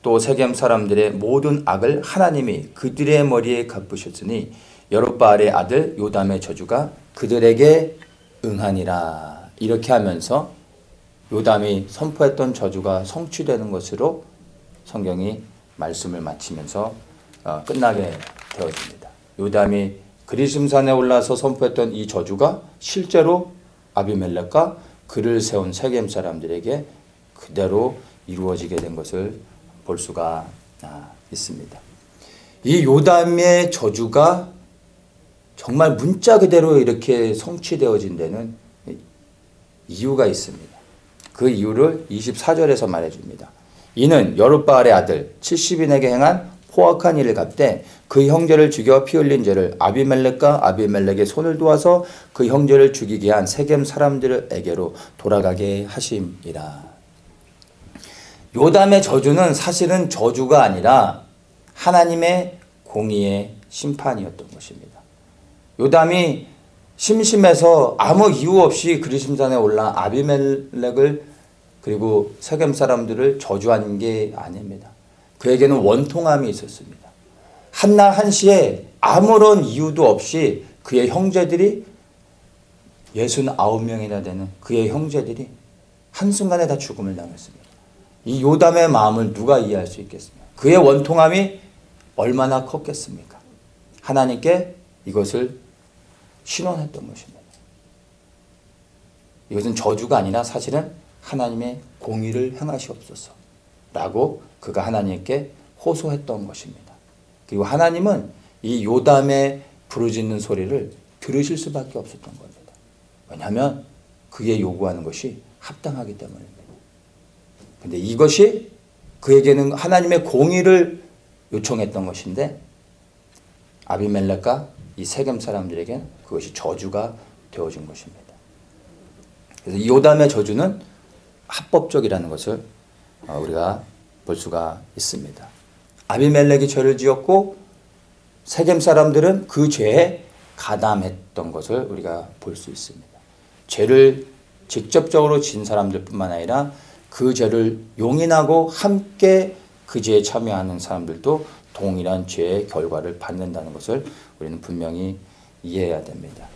또 세겜 사람들의 모든 악을 하나님이 그들의 머리에 갚으셨으니 여룻바알의 아들 요담의 저주가 그들에게 응하니라. 이렇게 하면서 요담이 선포했던 저주가 성취되는 것으로 성경이 말씀을 마치면서 끝나게 되어집니다. 요담이 그리심산에 올라서 선포했던 이 저주가 실제로 아비멜렉과 그를 세운 세겜 사람들에게 그대로 이루어지게 된 것을 볼 수가 있습니다. 이 요담의 저주가 정말 문자 그대로 이렇게 성취되어진 데는 이유가 있습니다. 그 이유를 24절에서 말해줍니다. 이는 여룻바알의 아들 70인에게 행한 포악한 일을 갚되 그 형제를 죽여 피 흘린 죄를 아비멜렉과 아비멜렉의 손을 도와서 그 형제를 죽이게 한 세겜 사람들에게로 돌아가게 하심이라. 요담의 저주는 사실은 저주가 아니라 하나님의 공의의 심판이었던 것입니다. 요담이 심심해서 아무 이유 없이 그리심산에 올라 아비멜렉을 그리고 세겜 사람들을 저주한 게 아닙니다. 그에게는 원통함이 있었습니다. 한날 한시에 아무런 이유도 없이 그의 형제들이 69명이나 되는 그의 형제들이 한순간에 다 죽음을 당했습니다. 이 요담의 마음을 누가 이해할 수 있겠습니까? 그의 원통함이 얼마나 컸겠습니까? 하나님께 이것을 신원했던 것입니다. 이것은 저주가 아니라 사실은 하나님의 공의를 행하시옵소서 라고 그가 하나님께 호소했던 것입니다. 그리고 하나님은 이 요담의 부르짖는 소리를 들으실 수밖에 없었던 겁니다. 왜냐하면 그게 요구하는 것이 합당하기 때문입니다. 그런데 이것이 그에게는 하나님의 공의를 요청했던 것인데 아비멜렉과 이 세겜 사람들에게 그것이 저주가 되어진 것입니다. 그래서 이 요담의 저주는 합법적이라는 것을 우리가 볼 수가 있습니다. 아비멜렉이 죄를 지었고 세겜 사람들은 그 죄에 가담했던 것을 우리가 볼 수 있습니다. 죄를 직접적으로 진 사람들뿐만 아니라 그 죄를 용인하고 함께 그 죄에 참여하는 사람들도 동일한 죄의 결과를 받는다는 것을 우리는 분명히 이해해야 됩니다.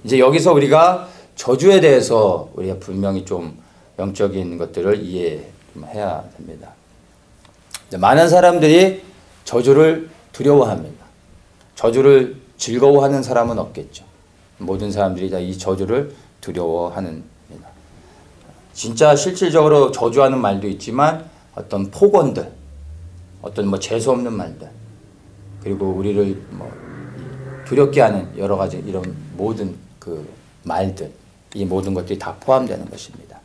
이제 여기서 우리가 저주에 대해서 우리가 분명히 좀 영적인 것들을 이해해야 됩니다. 많은 사람들이 저주를 두려워합니다. 저주를 즐거워하는 사람은 없겠죠. 모든 사람들이 다 이 저주를 두려워하는 겁니다. 진짜 실질적으로 저주하는 말도 있지만 어떤 폭언들, 어떤 재수 없는 말들, 그리고 우리를 두렵게 하는 여러 가지 이런 모든 그 말들, 이 모든 것들이 다 포함되는 것입니다.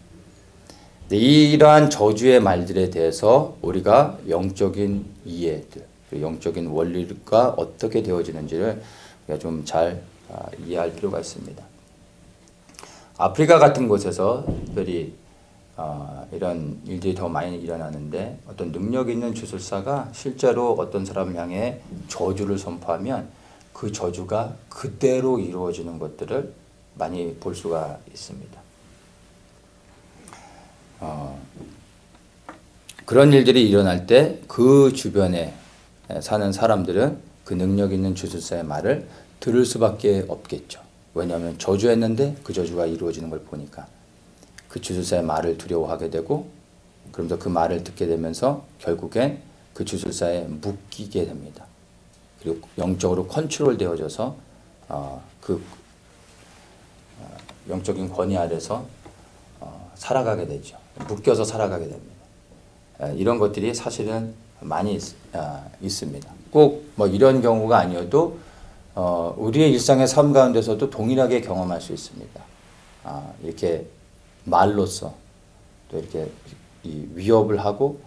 이러한 저주의 말들에 대해서 우리가 영적인 이해들, 영적인 원리가 어떻게 되어지는지를 우리가 좀 잘 이해할 필요가 있습니다. 아프리카 같은 곳에서 특별히 이런 일들이 더 많이 일어나는데 어떤 능력 있는 주술사가 실제로 어떤 사람을 향해 저주를 선포하면 그 저주가 그대로 이루어지는 것들을 많이 볼 수가 있습니다. 그런 일들이 일어날 때 그 주변에 사는 사람들은 그 능력 있는 주술사의 말을 들을 수밖에 없겠죠. 왜냐하면 저주했는데 그 저주가 이루어지는 걸 보니까 그 주술사의 말을 두려워하게 되고, 그러면서 그 말을 듣게 되면서 결국엔 그 주술사에 묶이게 됩니다. 그리고 영적으로 컨트롤 되어져서 영적인 권위 아래서 살아가게 되죠. 묶여서 살아가게 됩니다. 이런 것들이 사실은 많이 있습니다. 꼭 이런 경우가 아니어도 우리의 일상의 삶 가운데서도 동일하게 경험할 수 있습니다. 이렇게 말로써 또 이렇게 위협을 하고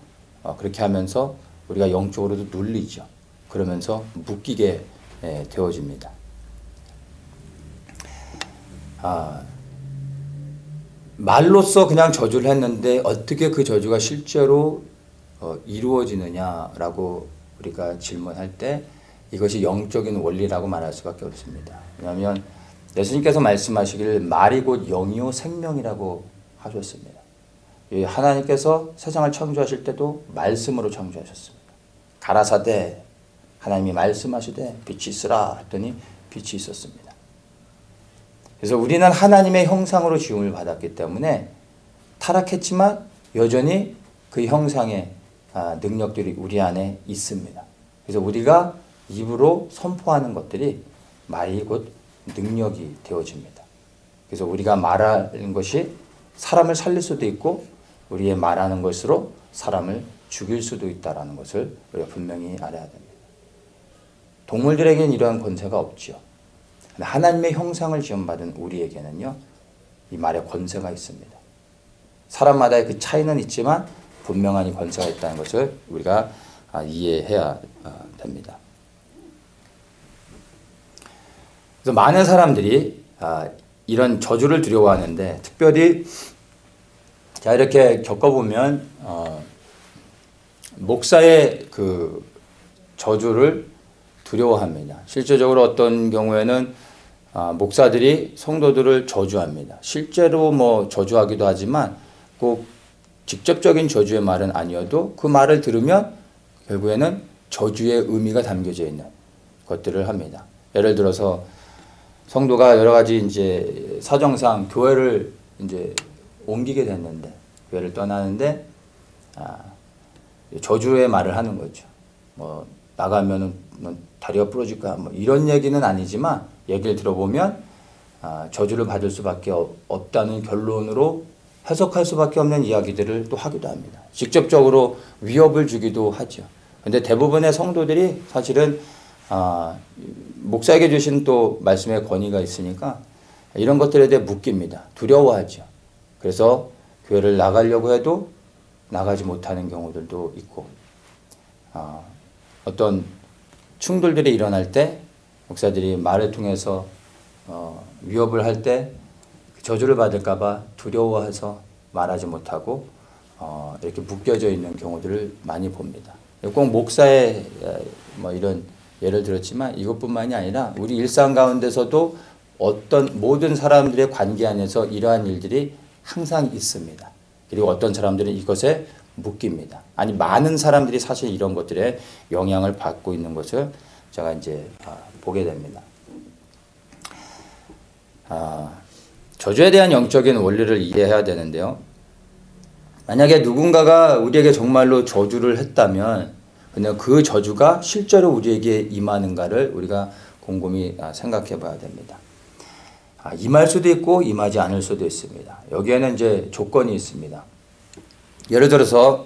그렇게 하면서 우리가 영적으로도 눌리죠. 그러면서 묶이게 되어집니다. 말로써 그냥 저주를 했는데 어떻게 그 저주가 실제로 이루어지느냐라고 우리가 질문할 때 이것이 영적인 원리라고 말할 수밖에 없습니다. 왜냐하면 예수님께서 말씀하시기를 말이 곧 영이요 생명이라고 하셨습니다. 하나님께서 세상을 창조하실 때도 말씀으로 창조하셨습니다. 가라사대 하나님이 말씀하시되 빛이 있으라 했더니 빛이 있었습니다. 그래서 우리는 하나님의 형상으로 지음을 받았기 때문에 타락했지만 여전히 그 형상의 능력들이 우리 안에 있습니다. 그래서 우리가 입으로 선포하는 것들이 말이 곧 능력이 되어집니다. 그래서 우리가 말하는 것이 사람을 살릴 수도 있고 우리의 말하는 것으로 사람을 죽일 수도 있다는 것을 우리가 분명히 알아야 됩니다. 동물들에게는 이러한 권세가 없죠. 하나님의 형상을 지음받은 우리에게는요, 이 말에 권세가 있습니다. 사람마다의 그 차이는 있지만 분명한 이 권세가 있다는 것을 우리가 이해해야 됩니다. 그래서 많은 사람들이 이런 저주를 두려워하는데, 특별히 자 이렇게 겪어보면 목사의 그 저주를 두려워합니다. 실제적으로 어떤 경우에는 목사들이 성도들을 저주합니다. 실제로 저주하기도 하지만 꼭 직접적인 저주의 말은 아니어도 그 말을 들으면 결국에는 저주의 의미가 담겨져 있는 것들을 합니다. 예를 들어서 성도가 여러 가지 이제 사정상 교회를 이제 옮기게 됐는데, 교회를 떠나는데 저주의 말을 하는 거죠. 나가면은 다리가 부러질 거야. 이런 얘기는 아니지만 얘기를 들어보면 저주를 받을 수밖에 없다는 결론으로 해석할 수밖에 없는 이야기들을 또 하기도 합니다. 직접적으로 위협을 주기도 하죠. 근데 대부분의 성도들이 사실은 목사에게 주신 또 말씀의 권위가 있으니까 이런 것들에 대해 묶입니다. 두려워하죠. 그래서 교회를 나가려고 해도 나가지 못하는 경우들도 있고, 어떤 충돌들이 일어날 때 목사들이 말을 통해서 위협을 할 때 저주를 받을까 봐 두려워해서 말하지 못하고 이렇게 묶여져 있는 경우들을 많이 봅니다. 꼭 목사의 뭐 이런 예를 들었지만 이것뿐만이 아니라 우리 일상 가운데서도 어떤 모든 사람들의 관계 안에서 이러한 일들이 항상 있습니다. 그리고 어떤 사람들은 이것에 묶입니다. 아니 많은 사람들이 사실 이런 것들에 영향을 받고 있는 것을 제가 이제 보게 됩니다. 저주에 대한 영적인 원리를 이해해야 되는데요. 만약에 누군가가 우리에게 정말로 저주를 했다면 근데 그 저주가 실제로 우리에게 임하는가를 우리가 곰곰이 생각해 봐야 됩니다. 임할 수도 있고 임하지 않을 수도 있습니다. 여기에는 이제 조건이 있습니다. 예를 들어서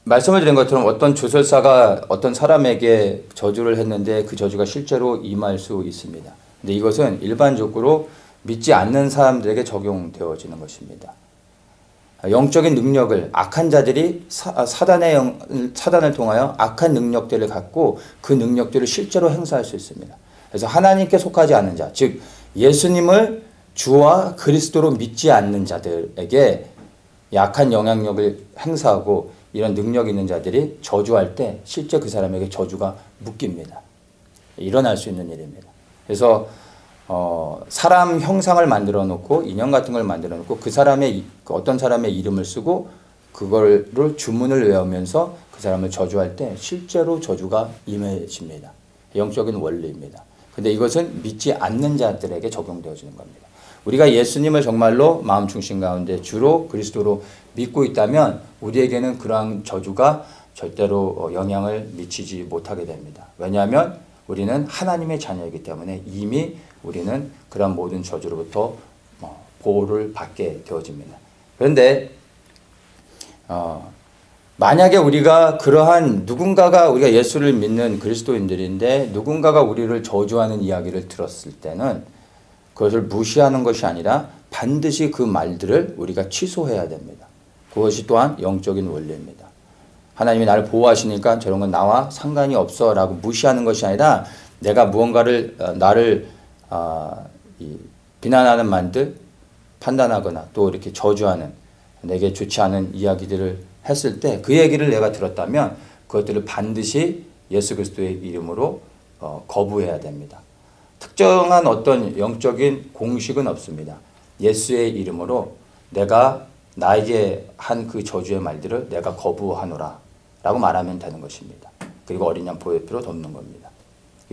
말씀을 드린 것처럼 어떤 주술사가 어떤 사람에게 저주를 했는데 그 저주가 실제로 임할 수 있습니다. 근데 이것은 일반적으로 믿지 않는 사람들에게 적용되어지는 것입니다. 영적인 능력을 악한 자들이 사단을 통하여 악한 능력들을 갖고 그 능력들을 실제로 행사할 수 있습니다. 그래서 하나님께 속하지 않는 자, 즉 예수님을 주와 그리스도로 믿지 않는 자들에게 약한 영향력을 행사하고 이런 능력 있는 자들이 저주할 때 실제 그 사람에게 저주가 묶입니다. 일어날 수 있는 일입니다. 그래서 사람 형상을 만들어 놓고 인형 같은 걸 만들어 놓고 그 사람의 어떤 사람의 이름을 쓰고 그거를 주문을 외우면서 그 사람을 저주할 때 실제로 저주가 임해집니다. 영적인 원리입니다. 근데 이것은 믿지 않는 자들에게 적용되어지는 겁니다. 우리가 예수님을 정말로 마음 중심 가운데 주로 그리스도로 믿고 있다면 우리에게는 그러한 저주가 절대로 영향을 미치지 못하게 됩니다. 왜냐하면 우리는 하나님의 자녀이기 때문에 이미 우리는 그런 모든 저주로부터 보호를 받게 되어집니다. 그런데 만약에 우리가 그러한 누군가가 우리가 예수를 믿는 그리스도인들인데 누군가가 우리를 저주하는 이야기를 들었을 때는 그것을 무시하는 것이 아니라 반드시 그 말들을 우리가 취소해야 됩니다. 그것이 또한 영적인 원리입니다. 하나님이 나를 보호하시니까 저런 건 나와 상관이 없어 라고 무시하는 것이 아니라 내가 무언가를 나를 비난하는 말들 판단하거나 또 이렇게 저주하는 내게 좋지 않은 이야기들을 했을 때 그 얘기를 내가 들었다면 그것들을 반드시 예수 그리스도의 이름으로 거부해야 됩니다. 특정한 어떤 영적인 공식은 없습니다. 예수의 이름으로 내가 나에게 한 그 저주의 말들을 내가 거부하노라 라고 말하면 되는 것입니다. 그리고 어린 양 보일 필요도 없는 겁니다.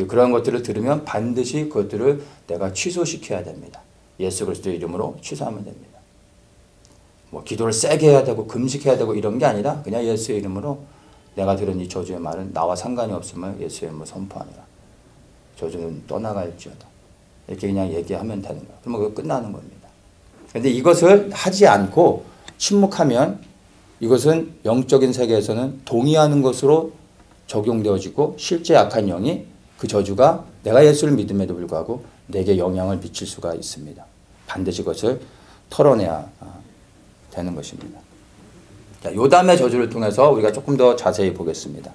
그런 것들을 들으면 반드시 그것들을 내가 취소시켜야 됩니다. 예수 그리스도의 이름으로 취소하면 됩니다. 뭐 기도를 세게 해야 되고 금식해야 되고 이런 게 아니라 그냥 예수의 이름으로 내가 들은 이 저주의 말은 나와 상관이 없음을 예수의 이름으로 선포하노라. 저주는 떠나갈지어다. 이렇게 그냥 얘기하면 되는 거예요. 그러면 그거 끝나는 겁니다. 그런데 이것을 하지 않고 침묵하면 이것은 영적인 세계에서는 동의하는 것으로 적용되어지고 실제 악한 영이 그 저주가 내가 예수를 믿음에도 불구하고 내게 영향을 미칠 수가 있습니다. 반드시 그것을 털어내야 되는 것입니다. 자, 요담의 저주를 통해서 우리가 조금 더 자세히 보겠습니다.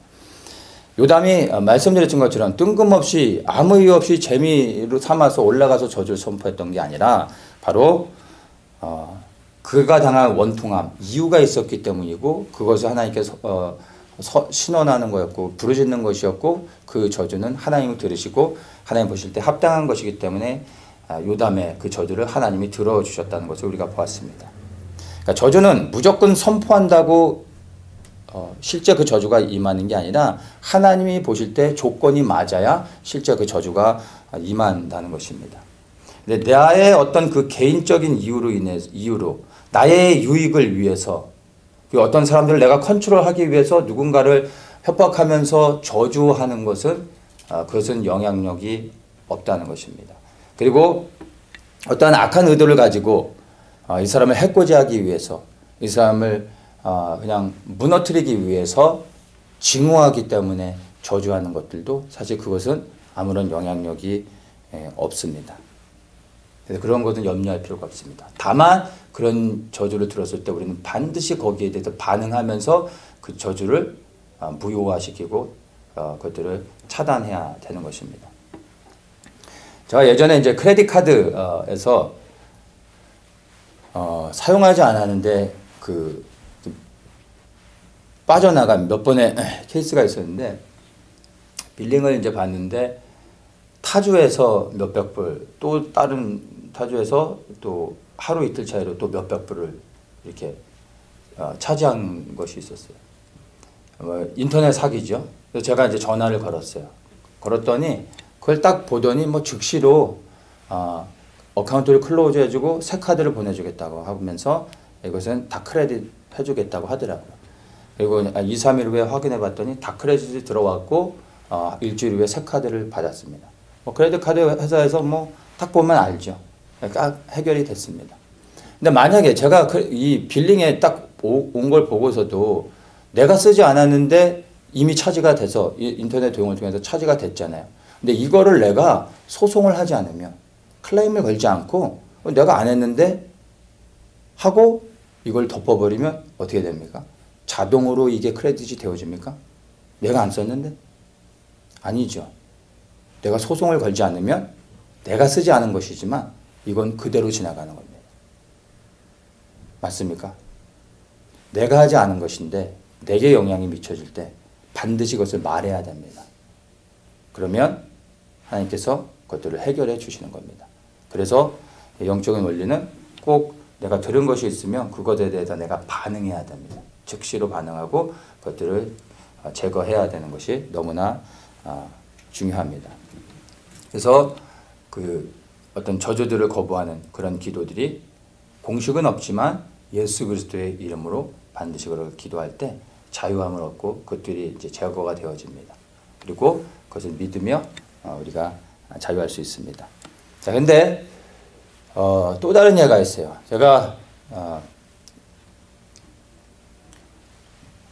요담이 말씀드렸던 것처럼 뜬금없이 아무 이유 없이 재미로 삼아서 올라가서 저주를 선포했던 게 아니라 바로 그가 당한 원통함, 이유가 있었기 때문이고 그것을 하나님께서 신원하는 거였고 부르짖는 것이었고 그 저주는 하나님이 들으시고 하나님 보실 때 합당한 것이기 때문에 요담의 그 저주를 하나님이 들어주셨다는 것을 우리가 보았습니다. 그러니까 저주는 무조건 선포한다고 실제 그 저주가 임하는 게 아니라 하나님이 보실 때 조건이 맞아야 실제 그 저주가 임한다는 것입니다. 근데 나의 어떤 그 개인적인 이유로 나의 유익을 위해서 어떤 사람들을 내가 컨트롤하기 위해서 누군가를 협박하면서 저주하는 것은 그것은 영향력이 없다는 것입니다. 그리고 어떤 악한 의도를 가지고 이 사람을 해코지하기 위해서 이 사람을 그냥 무너뜨리기 위해서 징후하기 때문에 저주하는 것들도 사실 그것은 아무런 영향력이 없습니다. 그래서 그런 것은 염려할 필요가 없습니다. 다만 그런 저주를 들었을 때 우리는 반드시 거기에 대해서 반응하면서 그 저주를 무효화시키고 그것들을 차단해야 되는 것입니다. 제가 예전에 이제 크레딧 카드에서 사용하지 않았는데 그 빠져나간 몇 번의 케이스가 있었는데 빌링을 이제 봤는데 타주에서 몇백 불, 또 다른 타주에서 또 하루 이틀 차이로 또 몇백 불을 이렇게 차지한 것이 있었어요. 인터넷 사기죠. 그래서 제가 이제 전화를 걸었어요. 걸었더니 그걸 딱 보더니 뭐 즉시로 어카운트를 클로즈 해주고 새 카드를 보내주겠다고 하면서 이것은 다 크레딧 해주겠다고 하더라고요. 그리고 2, 3일 후에 확인해 봤더니 다 크레딧이 들어왔고 일주일 후에 새 카드를 받았습니다. 뭐 크레딧 카드 회사에서 뭐 딱 보면 알죠. 그러니까 해결이 됐습니다. 근데 만약에 제가 이 빌링에 딱 온 걸 보고서도 내가 쓰지 않았는데 이미 차지가 돼서 인터넷 도용을 통해서 차지가 됐잖아요. 근데 이거를 내가 소송을 하지 않으면 클레임을 걸지 않고 내가 안 했는데 하고 이걸 덮어버리면 어떻게 됩니까? 자동으로 이게 크레딧이 되어집니까? 내가 안 썼는데? 아니죠. 내가 소송을 걸지 않으면 내가 쓰지 않은 것이지만 이건 그대로 지나가는 겁니다. 맞습니까? 내가 하지 않은 것인데 내게 영향이 미쳐질 때 반드시 그것을 말해야 됩니다. 그러면 하나님께서 그것들을 해결해 주시는 겁니다. 그래서 영적인 원리는 꼭 내가 들은 것이 있으면 그것에 대해서 내가 반응해야 됩니다. 즉시로 반응하고 그것들을 제거해야 되는 것이 너무나 중요합니다. 그래서 그 어떤 저주들을 거부하는 그런 기도들이 공식은 없지만 예수 그리스도의 이름으로 반드시 그걸 기도할 때 자유함을 얻고 그것들이 이제 제거가 되어집니다. 그리고 그것을 믿으며 우리가 자유할 수 있습니다. 자, 근데 또 다른 예가 있어요. 제가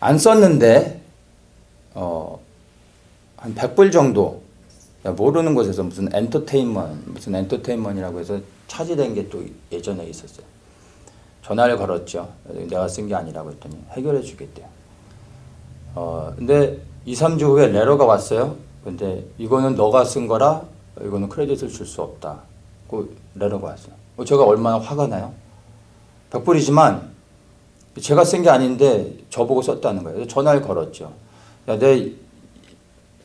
안 썼는데 한 100불 정도 모르는 곳에서 무슨 엔터테인먼트이라고 해서 차지된 게 또 예전에 있었어요. 전화를 걸었죠. 내가 쓴 게 아니라고 했더니 해결해 주겠대요. 근데 2, 3주 후에 레터가 왔어요. 근데 이거는 너가 쓴 거라 이거는 크레딧을 줄 수 없다. 그 레터가 왔어요. 제가 얼마나 화가 나요? 100불이지만 제가 쓴 게 아닌데 저보고 썼다는 거예요. 전화를 걸었죠. 야, 내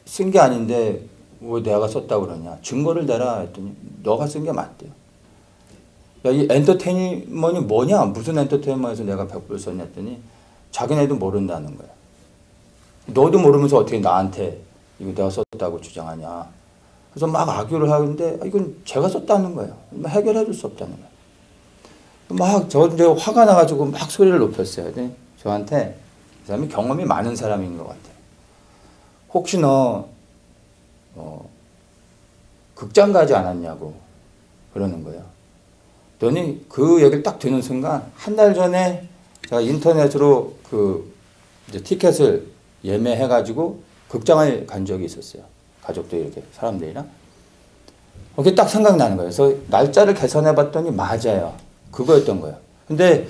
쓴 게 아닌데 왜 내가 썼다고 그러냐. 증거를 내라 했더니 너가 쓴 게 맞대요. 야, 이 엔터테인먼이 뭐냐? 무슨 엔터테인먼에서 내가 100불 썼냐 했더니 자기네도 모른다는 거야. 너도 모르면서 어떻게 나한테 이거 내가 썼다고 주장하냐. 그래서 막 악유를 하는데 이건 제가 썼다는 거예요. 해결해 줄 수 없다는 거예요. 막 저 이제 화가 나가지고 막 소리를 높였어요. 저한테 그 사람이 경험이 많은 사람인 것 같아요. 혹시 너 극장 가지 않았냐고 그러는 거예요. 그러니 그 얘기를 딱 듣는 순간 한 달 전에 제가 인터넷으로 그 이제 티켓을 예매해가지고 극장을 간 적이 있었어요. 가족들 이렇게 사람들이랑. 그게 딱 생각나는 거예요. 그래서 날짜를 계산해봤더니 맞아요. 그거였던 거예요. 근데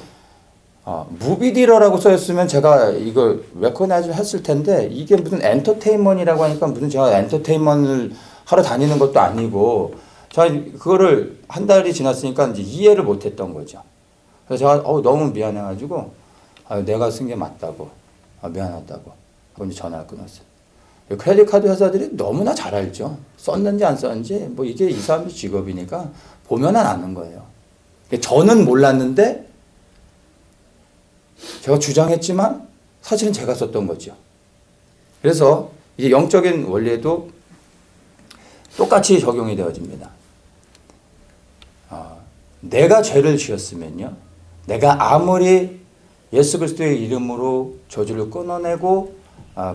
무비디러라고 써있으면 제가 이걸 레코나이즈를 했을 텐데 이게 무슨 엔터테인먼이라고 하니까 무슨 제가 엔터테인먼을 하러 다니는 것도 아니고 제가 그거를 한 달이 지났으니까 이제 이해를 못했던 거죠. 그래서 제가 너무 미안해가지고 내가 쓴 게 맞다고 미안하다고 하고 이제 전화를 끊었어요. 크레딧 카드 회사들이 너무나 잘 알죠. 썼는지 안 썼는지 뭐 이게 이 사람의 직업이니까 보면은 아는 거예요. 저는 몰랐는데 제가 주장했지만 사실은 제가 썼던 거죠. 그래서 이제 영적인 원리에도 똑같이 적용이 되어집니다. 내가 죄를 지었으면요. 내가 아무리 예수 그리스도의 이름으로 저주를 끊어내고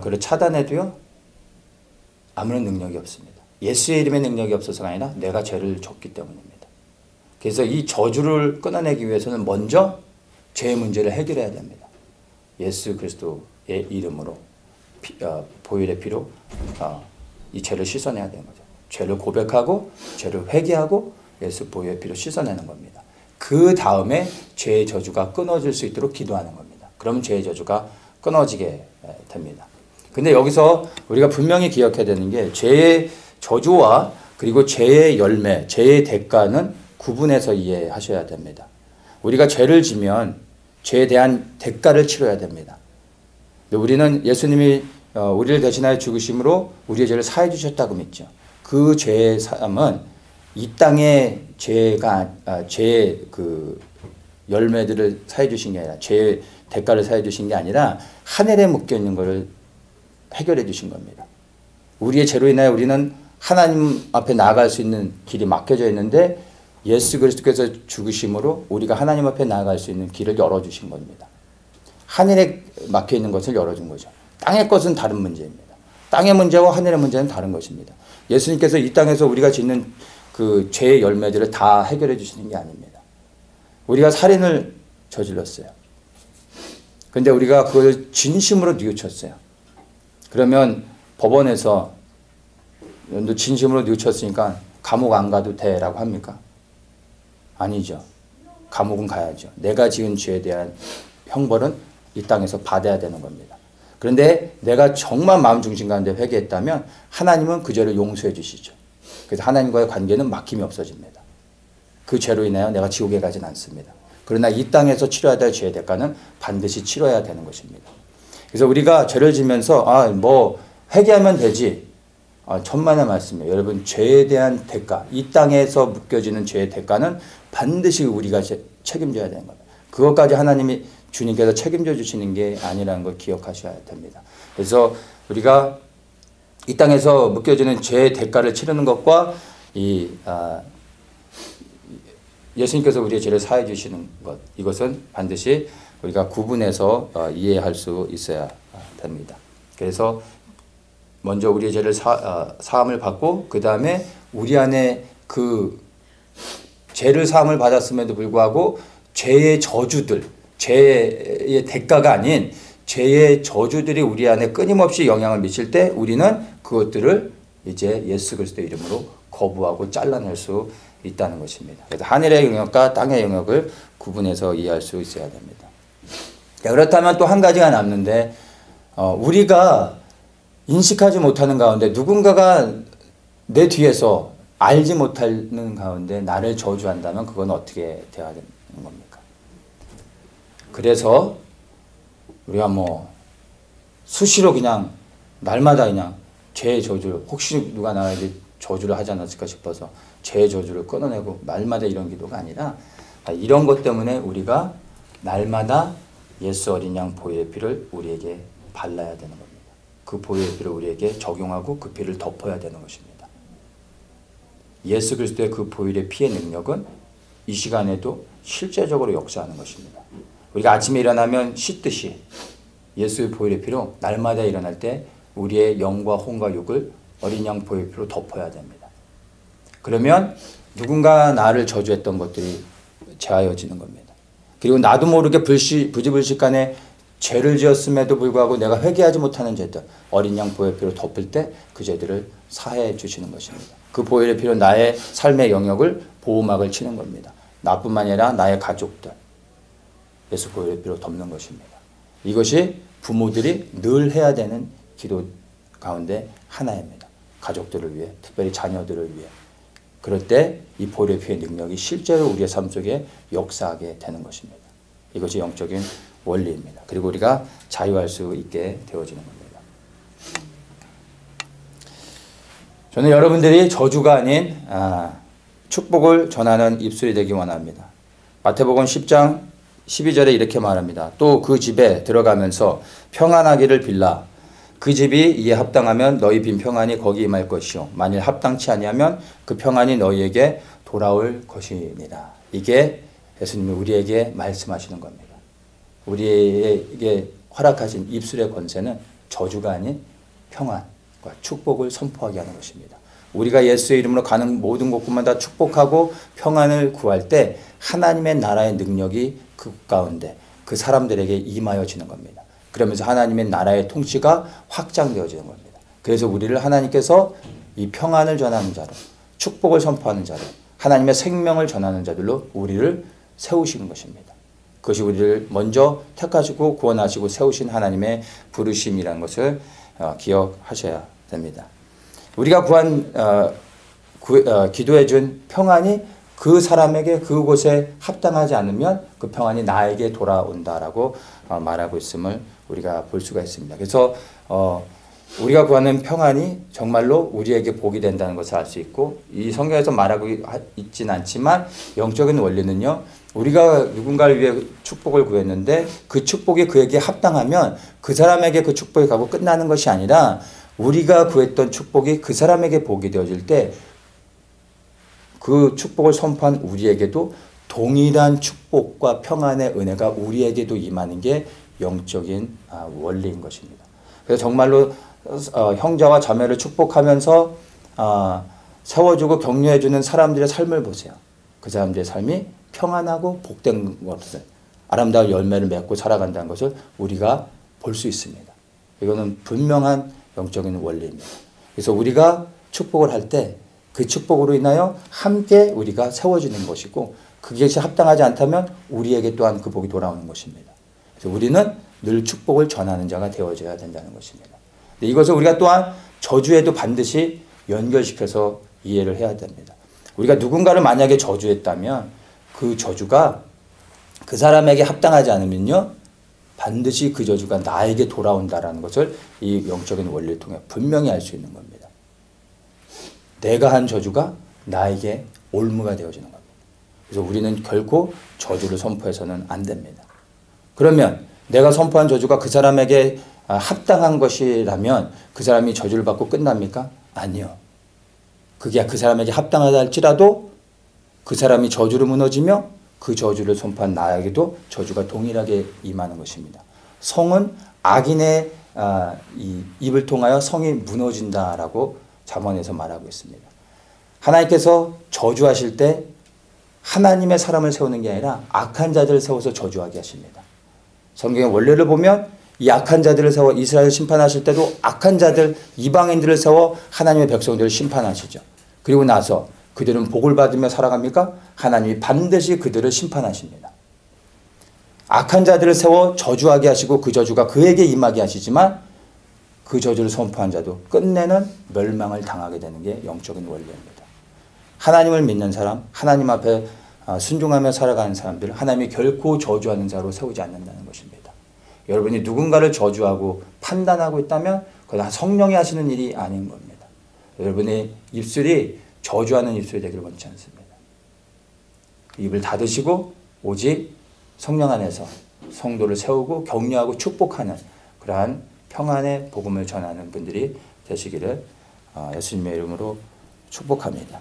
그를 차단해도요. 아무런 능력이 없습니다. 예수의 이름의 능력이 없어서가 아니라 내가 죄를 졌기 때문입니다. 그래서 이 저주를 끊어내기 위해서는 먼저 죄의 문제를 해결해야 됩니다. 예수 그리스도의 이름으로 보혈의 피로 이 죄를 씻어내야 되는 거죠. 죄를 고백하고 죄를 회개하고 예수 보혈의 피로 씻어내는 겁니다. 그 다음에 죄의 저주가 끊어질 수 있도록 기도하는 겁니다. 그러면 죄의 저주가 끊어지게 됩니다. 근데 여기서 우리가 분명히 기억해야 되는 게 죄의 저주와 그리고 죄의 열매, 죄의 대가는 구분해서 이해하셔야 됩니다. 우리가 죄를 지면 죄에 대한 대가를 치러야 됩니다. 우리는 예수님이 우리를 대신하여 죽으심으로 우리의 죄를 사해 주셨다고 믿죠. 그 죄의 사함은 이 땅의 죄의 그 열매들을 사해 주신 게 아니라 죄의 대가를 사해 주신 게 아니라 하늘에 묶여 있는 것을 해결해 주신 겁니다. 우리의 죄로 인하여 우리는 하나님 앞에 나아갈 수 있는 길이 막혀져 있는데 예수 그리스도께서 죽으심으로 우리가 하나님 앞에 나아갈 수 있는 길을 열어주신 겁니다. 하늘에 막혀 있는 것을 열어준 거죠. 땅의 것은 다른 문제입니다. 땅의 문제와 하늘의 문제는 다른 것입니다. 예수님께서 이 땅에서 우리가 짓는 그 죄의 열매들을 다 해결해 주시는 게 아닙니다. 우리가 살인을 저질렀어요. 근데 우리가 그걸 진심으로 뉘우쳤어요. 그러면 법원에서 너 진심으로 뉘우쳤으니까 감옥 안 가도 돼라고 합니까? 아니죠. 감옥은 가야죠. 내가 지은 죄에 대한 형벌은 이 땅에서 받아야 되는 겁니다. 그런데 내가 정말 마음 중심 가운데 회개했다면 하나님은 그 죄를 용서해 주시죠. 그래서 하나님과의 관계는 막힘이 없어집니다. 그 죄로 인하여 내가 지옥에 가진 않습니다. 그러나 이 땅에서 치러야 될 죄의 대가는 반드시 치러야 되는 것입니다. 그래서 우리가 죄를 지면서 회개하면 되지. 천만의 말씀이에요. 여러분, 죄에 대한 대가, 이 땅에서 묶여지는 죄의 대가는 반드시 우리가 책임져야 되는 겁니다. 그것까지 하나님이 주님께서 책임져 주시는 게 아니라는 걸 기억하셔야 됩니다. 그래서 우리가 이 땅에서 묶여지는 죄의 대가를 치르는 것과 예수님께서 우리의 죄를 사해 주시는 것, 이것은 반드시 우리가 구분해서 이해할 수 있어야 됩니다. 그래서 먼저 우리의 죄를 사함을 받고 그 다음에 우리 안에 그 죄를 사함을 받았음에도 불구하고 죄의 저주들, 죄의 대가가 아닌 죄의 저주들이 우리 안에 끊임없이 영향을 미칠 때 우리는 그것들을 이제 예수 그리스도의 이름으로 거부하고 잘라낼 수 있다는 것입니다. 그래서 하늘의 영역과 땅의 영역을 구분해서 이해할 수 있어야 됩니다. 그렇다면 또 한 가지가 남는데 우리가 인식하지 못하는 가운데 누군가가 내 뒤에서 알지 못하는 가운데 나를 저주한다면 그건 어떻게 돼야 되는 겁니까? 그래서 우리가 수시로 그냥 날마다 그냥 죄의 저주를 혹시 누가 나에게 저주를 하지 않았을까 싶어서 죄의 저주를 끊어내고 날마다 이런 기도가 아니라 이런 것 때문에 우리가 날마다 예수 어린 양 보혈의 피를 우리에게 발라야 되는 겁니다. 그 보혈의 피를 우리에게 적용하고 그 피를 덮어야 되는 것입니다. 예수 그리스도의 그 보혈의 피의 능력은 이 시간에도 실제적으로 역사하는 것입니다. 우리가 아침에 일어나면 씻듯이 예수의 보혈의 피로 날마다 일어날 때 우리의 영과 혼과 육을 어린 양 보혈의 피로 덮어야 됩니다. 그러면 누군가 나를 저주했던 것들이 제하여지는 겁니다. 그리고 나도 모르게 부지불식간에 죄를 지었음에도 불구하고 내가 회개하지 못하는 죄들, 어린 양 보혈의 피로 덮을 때 그 죄들을 사해 주시는 것입니다. 그 보혈의 피로 나의 삶의 영역을 보호막을 치는 겁니다. 나뿐만 아니라 나의 가족들, 예수 보혈의 피로 덮는 것입니다. 이것이 부모들이 늘 해야 되는 기도 가운데 하나입니다. 가족들을 위해, 특별히 자녀들을 위해. 그럴 때 이 보혈의 피의 능력이 실제로 우리의 삶 속에 역사하게 되는 것입니다. 이것이 영적인 원리입니다. 그리고 우리가 자유할 수 있게 되어지는 겁니다. 저는 여러분들이 저주가 아닌 축복을 전하는 입술이 되기 원합니다. 마태복음 10장 12절에 이렇게 말합니다. 또 그 집에 들어가면서 평안하기를 빌라. 그 집이 이에 합당하면 너희 빈 평안이 거기 임할 것이요 만일 합당치 아니하면 그 평안이 너희에게 돌아올 것이니라. 이게 예수님이 우리에게 말씀하시는 겁니다. 우리에게 허락하신 입술의 권세는 저주가 아닌 평안과 축복을 선포하게 하는 것입니다. 우리가 예수의 이름으로 가는 모든 곳마다 축복하고 평안을 구할 때 하나님의 나라의 능력이 그 가운데 그 사람들에게 임하여지는 겁니다. 그러면서 하나님의 나라의 통치가 확장되어지는 겁니다. 그래서 우리를 하나님께서 이 평안을 전하는 자로, 축복을 선포하는 자로, 하나님의 생명을 전하는 자들로 우리를 세우시는 것입니다. 그것이 우리를 먼저 택하시고 구원하시고 세우신 하나님의 부르심이라는 것을 기억하셔야 됩니다. 우리가 기도해 준 평안이 그 사람에게 그곳에 합당하지 않으면 그 평안이 나에게 돌아온다라고 말하고 있음을 우리가 볼 수가 있습니다. 그래서 우리가 구하는 평안이 정말로 우리에게 복이 된다는 것을 알 수 있고, 이 성경에서 말하고 있진 않지만 영적인 원리는요, 우리가 누군가를 위해 축복을 구했는데 그 축복이 그에게 합당하면 그 사람에게 그 축복이 가고 끝나는 것이 아니라, 우리가 구했던 축복이 그 사람에게 복이 되어질 때 그 축복을 선포한 우리에게도 동일한 축복과 평안의 은혜가 우리에게도 임하는 게 영적인 원리인 것입니다. 그래서 정말로 형제와 자매를 축복하면서 세워주고 격려해주는 사람들의 삶을 보세요. 그 사람들의 삶이 평안하고 복된 것을, 아름다운 열매를 맺고 살아간다는 것을 우리가 볼 수 있습니다. 이거는 분명한 영적인 원리입니다. 그래서 우리가 축복을 할 때 그 축복으로 인하여 함께 우리가 세워지는 것이고, 그것이 합당하지 않다면 우리에게 또한 그 복이 돌아오는 것입니다. 그래서 우리는 늘 축복을 전하는 자가 되어져야 된다는 것입니다. 이것을 우리가 또한 저주에도 반드시 연결시켜서 이해를 해야 됩니다. 우리가 누군가를 만약에 저주했다면 그 저주가 그 사람에게 합당하지 않으면요, 반드시 그 저주가 나에게 돌아온다는 것을 이 영적인 원리를 통해 분명히 알 수 있는 겁니다. 내가 한 저주가 나에게 올무가 되어지는 겁니다. 그래서 우리는 결코 저주를 선포해서는 안 됩니다. 그러면 내가 선포한 저주가 그 사람에게 합당한 것이라면 그 사람이 저주를 받고 끝납니까? 아니요. 그게 그 사람에게 합당하다 할지라도 그 사람이 저주로 무너지며 그 저주를 선포한 나에게도 저주가 동일하게 임하는 것입니다. 성은 악인의 이 입을 통하여 성이 무너진다라고 잠언에서 말하고 있습니다. 하나님께서 저주하실 때 하나님의 사람을 세우는 게 아니라 악한 자들을 세워서 저주하게 하십니다. 성경의 원리를 보면 이 악한 자들을 세워 이스라엘을 심판하실 때도 악한 자들, 이방인들을 세워 하나님의 백성들을 심판하시죠. 그리고 나서 그들은 복을 받으며 살아갑니까? 하나님이 반드시 그들을 심판하십니다. 악한 자들을 세워 저주하게 하시고 그 저주가 그에게 임하게 하시지만 그 저주를 선포한 자도 끝내는 멸망을 당하게 되는 게 영적인 원리입니다. 하나님을 믿는 사람, 하나님 앞에 순종하며 살아가는 사람들, 하나님이 결코 저주하는 자로 세우지 않는다는 것입니다. 여러분이 누군가를 저주하고 판단하고 있다면 그건 성령이 하시는 일이 아닌 겁니다. 여러분의 입술이 저주하는 입술이 되기를 원치 않습니다. 입을 닫으시고 오직 성령 안에서 성도를 세우고 격려하고 축복하는 그러한 평안의 복음을 전하는 분들이 되시기를 예수님의 이름으로 축복합니다.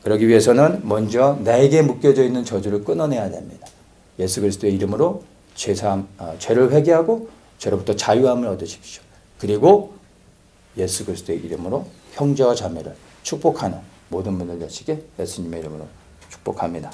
그러기 위해서는 먼저 나에게 묶여져 있는 저주를 끊어내야 됩니다. 예수 그리스도의 이름으로 죄를 회개하고 죄로부터 자유함을 얻으십시오. 그리고 예수 그리스도의 이름으로 형제와 자매를 축복하는 모든 분들 되시게 예수님의 이름으로 축복합니다.